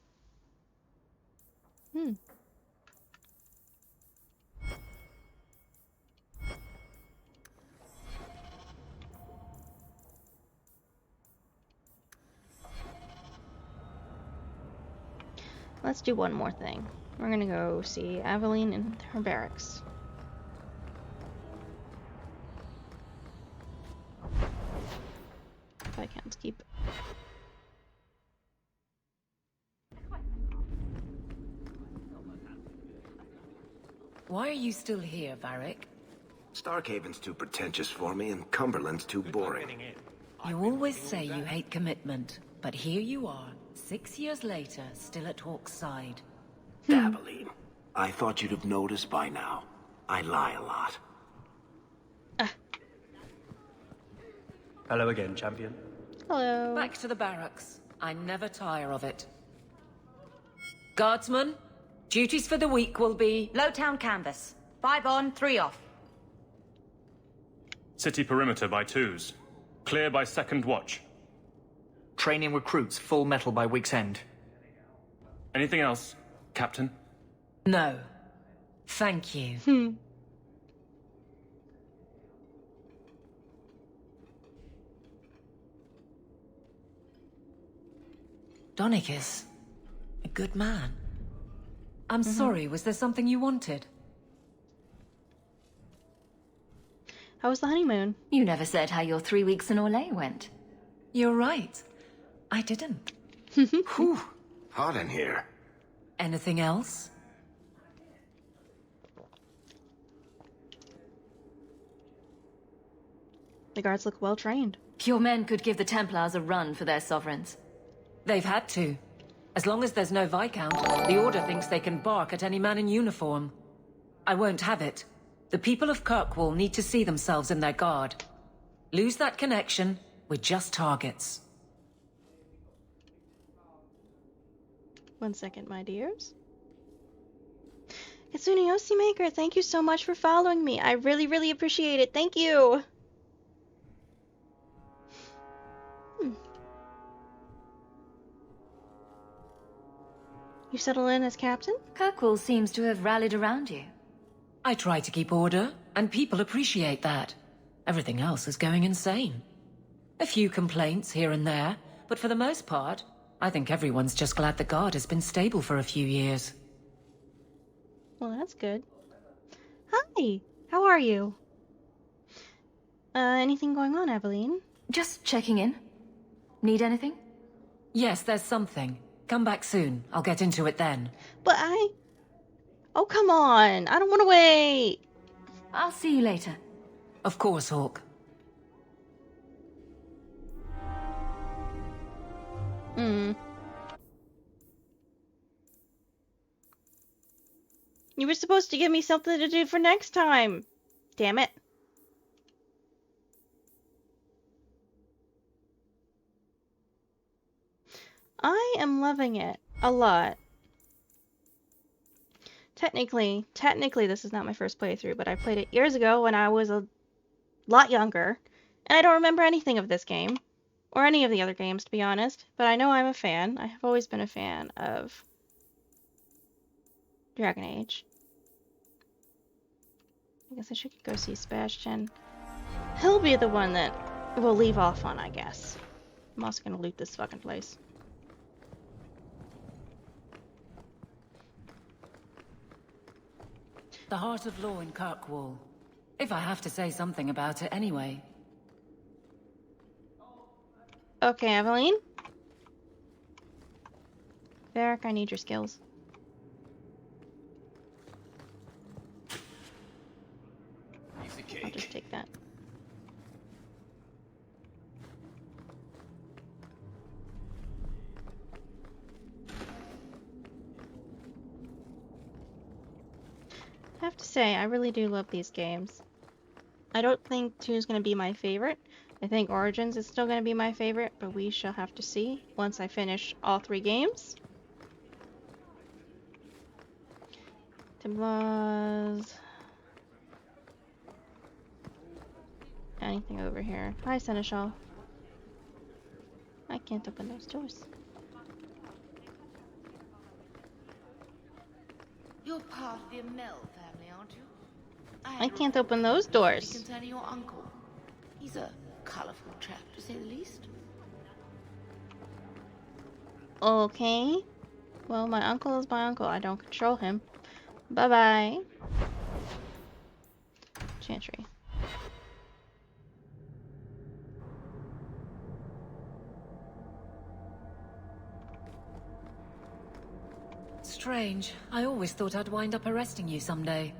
Let's do one more thing. We're gonna go see Aveline in her barracks. If I can't keep it. Why are you still here, Varric? Starkhaven's too pretentious for me, and Cumberland's too boring. You always say you hate commitment, but here you are, 6 years later, still at Hawke's side. Aveline, I thought you'd have noticed by now. I lie a lot. Hello again, champion. Hello. Back to the barracks. I never tire of it. Guardsmen, duties for the week will be... Lowtown canvas. 5 on, 3 off. City perimeter by 2s. Clear by 2nd watch. Training recruits full metal by week's end. Anything else, Captain? No. Thank you. Donnick is a good man. I'm sorry, was there something you wanted? How was the honeymoon? You never said how your 3 weeks in Orlais went. You're right. I didn't. Whew. Hot in here. Anything else? The guards look well trained. Your men could give the Templars a run for their sovereigns. They've had to. As long as there's no Viscount, the Order thinks they can bark at any man in uniform. I won't have it. The people of Kirkwall need to see themselves in their guard. Lose that connection, we're just targets. 1 second, my dears. It's Uniosi Maker. Thank you so much for following me. I really, really appreciate it. Thank you. You settle in as captain? Kirkwall seems to have rallied around you. I try to keep order, and people appreciate that. Everything else is going insane. A few complaints here and there, but for the most part, I think everyone's just glad the guard has been stable for a few years. Well, that's good. Hi! How are you? Anything going on, Aveline? Just checking in. Need anything? Yes, there's something. Come back soon. I'll get into it then. But Oh, come on! I don't want to wait! I'll see you later. Of course, Hawk. You were supposed to give me something to do for next time! Damn it. I am loving it a lot. Technically, this is not my first playthrough, but I played it years ago when I was a lot younger, and I don't remember anything of this game, or any of the other games, to be honest, but I know I'm a fan. I have always been a fan of Dragon Age. I guess I should go see Sebastian. He'll be the one that we'll leave off on, I guess. I'm also gonna loot this fucking place. The heart of law in Kirkwall. If I have to say something about it anyway. Okay, Aveline. Varric, I need your skills. I'll just take that. I have to say, I really do love these games. I don't think 2 is going to be my favorite. I think Origins is still going to be my favorite, but we shall have to see once I finish all 3 games. Templars. Anything over here? Hi, Seneschal. I can't open those doors. You're part of the Amel family, aren't you? I can't open those doors. Concerning your uncle. He's a colorful chap, to say the least. Okay. Well, my uncle is my uncle. I don't control him. Bye-bye. Chantry. Strange. I always thought I'd wind up arresting you someday.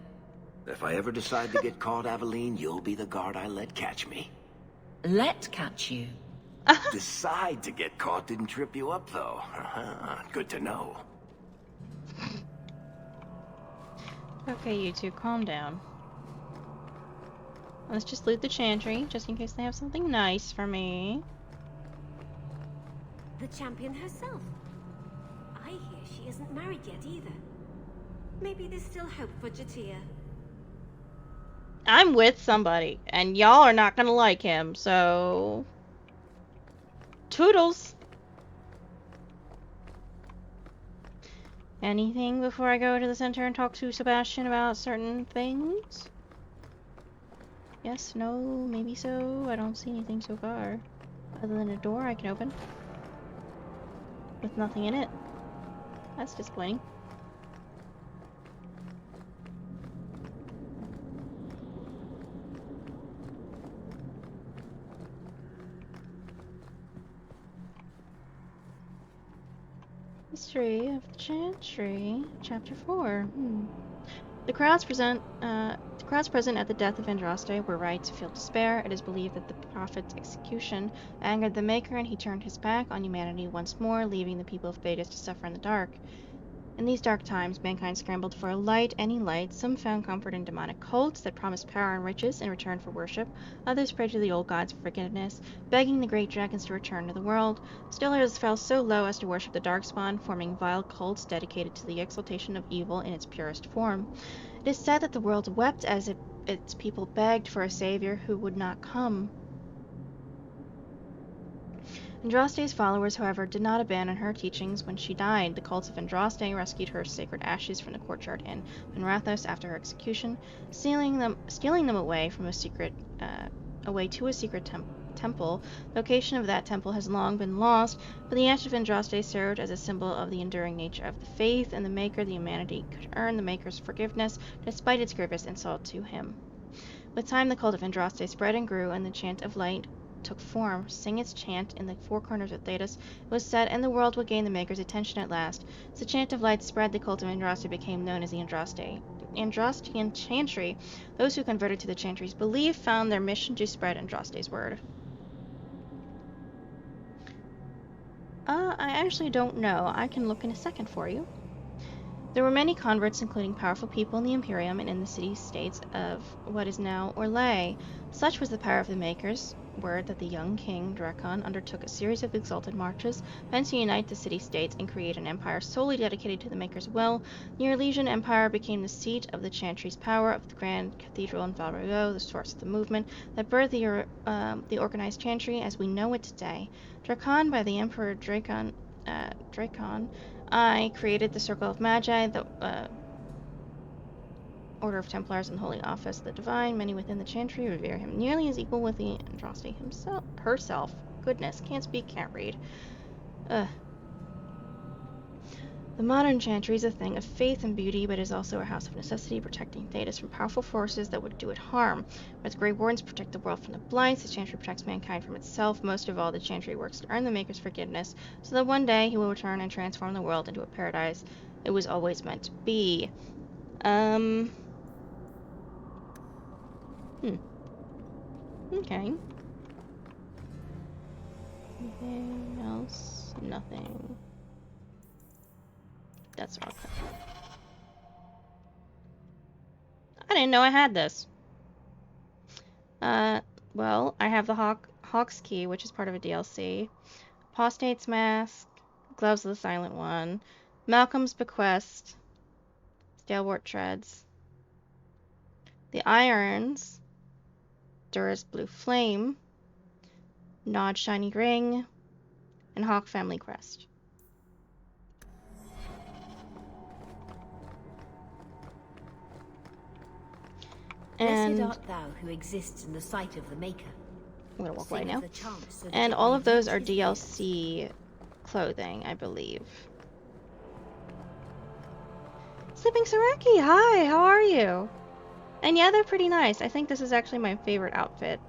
If I ever decide to get caught, Aveline, you'll be the guard I let catch me. Let catch you? Decide to get caught didn't trip you up, though. Good to know. Okay, you two, calm down. Let's just loot the chantry, just in case they have something nice for me. The champion herself. I hear she isn't married yet either. Maybe there's still hope for Jatia. I'm with somebody, and y'all are not gonna like him, so... Toodles! Anything before I go to the center and talk to Sebastian about certain things? Yes, no, maybe so. I don't see anything so far. Other than a door I can open. with nothing in it. That's disappointing. History of the Chantry, Chapter 4. The crowds present at the death of Andraste were right to feel despair. It is believed that the prophet's execution angered the Maker, and he turned his back on humanity once more, leaving the people of Thedas to suffer in the dark. In these dark times, mankind scrambled for a light, any light. Some found comfort in demonic cults that promised power and riches in return for worship. Others prayed to the old gods for forgiveness, begging the great dragons to return to the world. Still others fell so low as to worship the Darkspawn, forming vile cults dedicated to the exaltation of evil in its purest form. It is said that the world wept as its people begged for a savior who would not come. Andraste's followers, however, did not abandon her teachings when she died. The cults of Andraste rescued her sacred ashes from the courtyard in Minrathous after her execution, stealing them away to a secret temple. The location of that temple has long been lost, but the ash of Andraste served as a symbol of the enduring nature of the faith and the Maker. The humanity could earn the Maker's forgiveness despite its grievous insult to him. With time, the cult of Andraste spread and grew, and the chant of light took form. Sing its chant in the four corners of Thedas, it was said, and the world would gain the Maker's attention at last. As the chant of light spread, the cult of Andraste became known as the Andrastian Chantry. Those who converted to the Chantry's belief found their mission to spread Andraste's word. I actually don't know. I can look in a second for you. There were many converts, including powerful people in the Imperium and in the city-states of what is now Orlais. Such was the power of the Maker's word that the young king, Drakon, undertook a series of exalted marches meant to unite the city-states and create an empire solely dedicated to the Maker's will. The Orlesian Empire became the seat of the Chantry's power, of the Grand Cathedral in Valrigo, the source of the movement that birthed the organized Chantry as we know it today. Drakon, by the Emperor Drakon I created the Circle of Magi, the Order of Templars and Holy Office of the Divine. Many within the Chantry revere him nearly as equal with the Andraste herself. Goodness, can't speak, can't read. The modern Chantry is a thing of faith and beauty, but is also a house of necessity, protecting Thedas from powerful forces that would do it harm. Whereas Grey Wardens protect the world from the Blights, the Chantry protects mankind from itself. Most of all, the Chantry works to earn the Maker's forgiveness, so that one day he will return and transform the world into a paradise it was always meant to be. Okay. Anything else? Nothing. That's all. I didn't know I had this. Well, I have the Hawk's Key, which is part of a DLC. Apostate's Mask, Gloves of the Silent One, Malcolm's Bequest, Stalwart Treads, the Irons, Dura's Blue Flame, Nod Shiny Ring, and Hawk Family Crest. Blessed art thou who exists in the sight of the Maker. I'm gonna walk away now. And all of those are DLC clothing, I believe. Sleeping Saraki, hi, how are you? And yeah, they're pretty nice. I think this is actually my favorite outfit.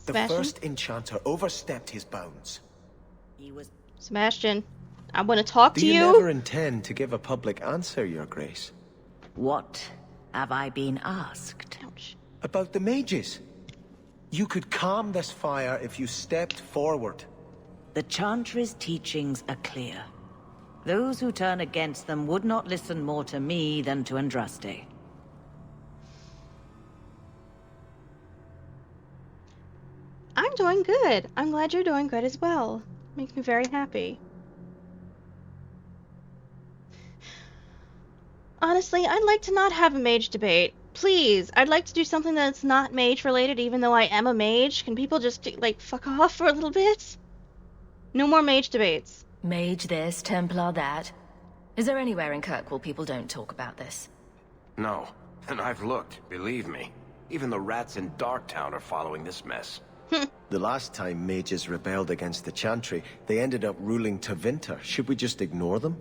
The first enchanter overstepped his bounds. Sebastian, I want to talk to you. Do you never intend to give a public answer, Your Grace? What have I been asked? Ouch. About the mages. You could calm this fire if you stepped forward. The Chantry's teachings are clear. Those who turn against them would not listen more to me than to Andraste. I'm doing good. I'm glad you're doing good as well. Makes me very happy. Honestly, I'd like to not have a mage debate. Please, I'd like to do something that's not mage related, even though I am a mage. Can people just, like, fuck off for a little bit? No more mage debates. Mage this, Templar that. Is there anywhere in Kirkwall people don't talk about this? No, and I've looked, believe me. Even the rats in Darktown are following this mess. The last time mages rebelled against the Chantry, they ended up ruling Tevinter. Should we just ignore them?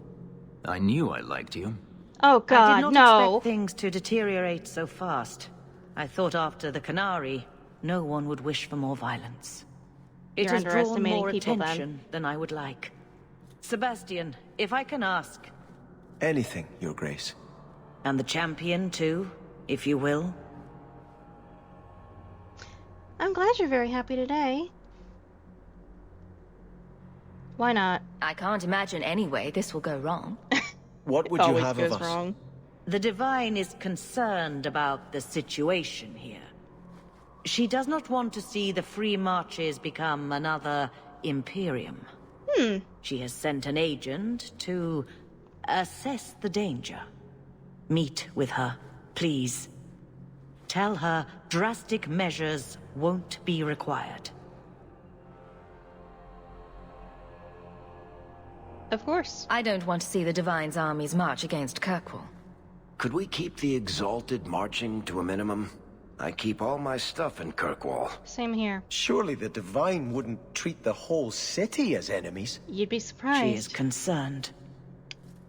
I knew I liked you. Oh God, I did not no. expect things to deteriorate so fast. I thought after the Qunari, no one would wish for more violence. It You're has drawn underestimating more people, attention than I would like. Sebastian, if I can ask. Anything, Your Grace. And the champion too, if you will. I'm glad you're very happy today. Why not? I can't imagine any way this will go wrong. What would you have of us? Wrong. The Divine is concerned about the situation here. She does not want to see the Free Marches become another Imperium. She has sent an agent to assess the danger. Meet with her, please. Tell her drastic measures won't be required. Of course. I don't want to see the Divine's armies march against Kirkwall. Could we keep the Exalted marching to a minimum? I keep all my stuff in Kirkwall. Same here. Surely the Divine wouldn't treat the whole city as enemies. You'd be surprised. She is concerned.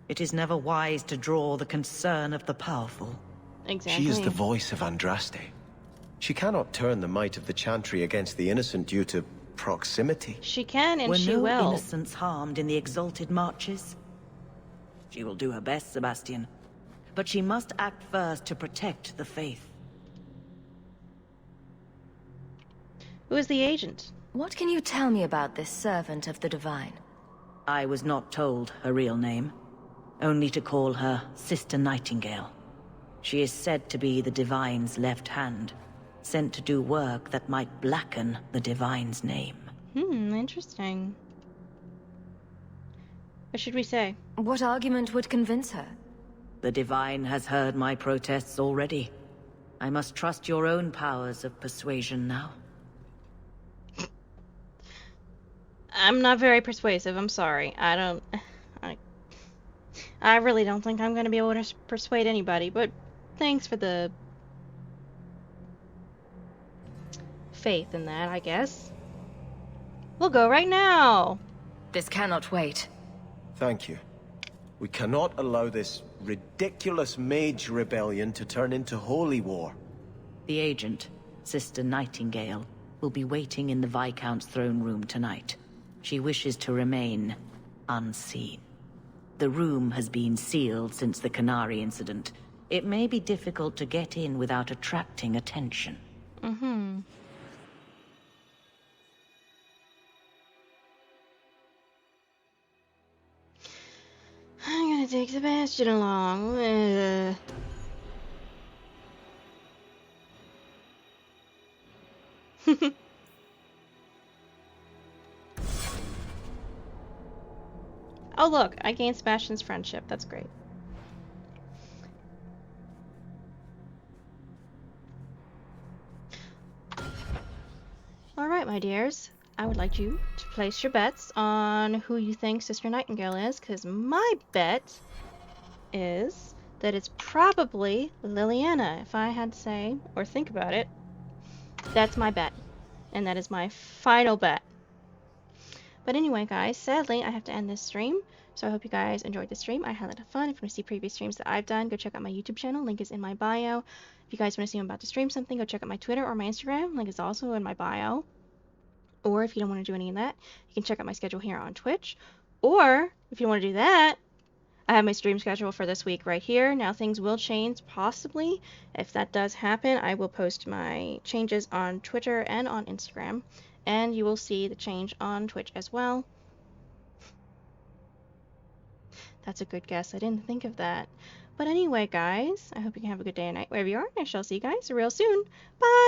It is never wise to draw the concern of the powerful. Exactly. She is the voice of Andraste. She cannot turn the might of the Chantry against the innocent due to proximity. She can, and Were she no will. innocents harmed in the Exalted marches? She will do her best, Sebastian. But she must act first to protect the faith. Who is the agent? What can you tell me about this servant of the Divine? I was not told her real name. Only to call her Sister Nightingale. She is said to be the Divine's left hand, sent to do work that might blacken the Divine's name. Interesting. What should we say? What argument would convince her? The Divine has heard my protests already. I must trust your own powers of persuasion now. I'm not very persuasive, I'm sorry. I really don't think I'm going to be able to persuade anybody, but thanks for the faith in that, I guess. We'll go right now. This cannot wait. Thank you. We cannot allow this ridiculous mage rebellion to turn into holy war. The agent, Sister Nightingale, will be waiting in the Viscount's throne room tonight. She wishes to remain unseen. The room has been sealed since the Qunari incident. It may be difficult to get in without attracting attention. I'm gonna take Sebastian along. Oh look, I gained Sebastian's friendship. That's great. Alright, my dears. I would like you to place your bets on who you think Sister Nightingale is, because my bet is that it's probably Liliana. If I had to say, or think about it, that's my bet. And that is my final bet. But anyway, guys, sadly, I have to end this stream. So I hope you guys enjoyed the stream. I had a lot of fun. If you want to see previous streams that I've done, go check out my YouTube channel. Link is in my bio. If you guys want to see I'm about to stream something, go check out my Twitter or my Instagram. Link is also in my bio. Or if you don't want to do any of that, you can check out my schedule here on Twitch. Or if you want to do that, I have my stream schedule for this week right here. Now things will change, possibly. If that does happen, I will post my changes on Twitter and on Instagram. And you will see the change on Twitch as well. That's a good guess. I didn't think of that. But anyway, guys, I hope you can have a good day and night wherever you are. I shall see you guys real soon. Bye!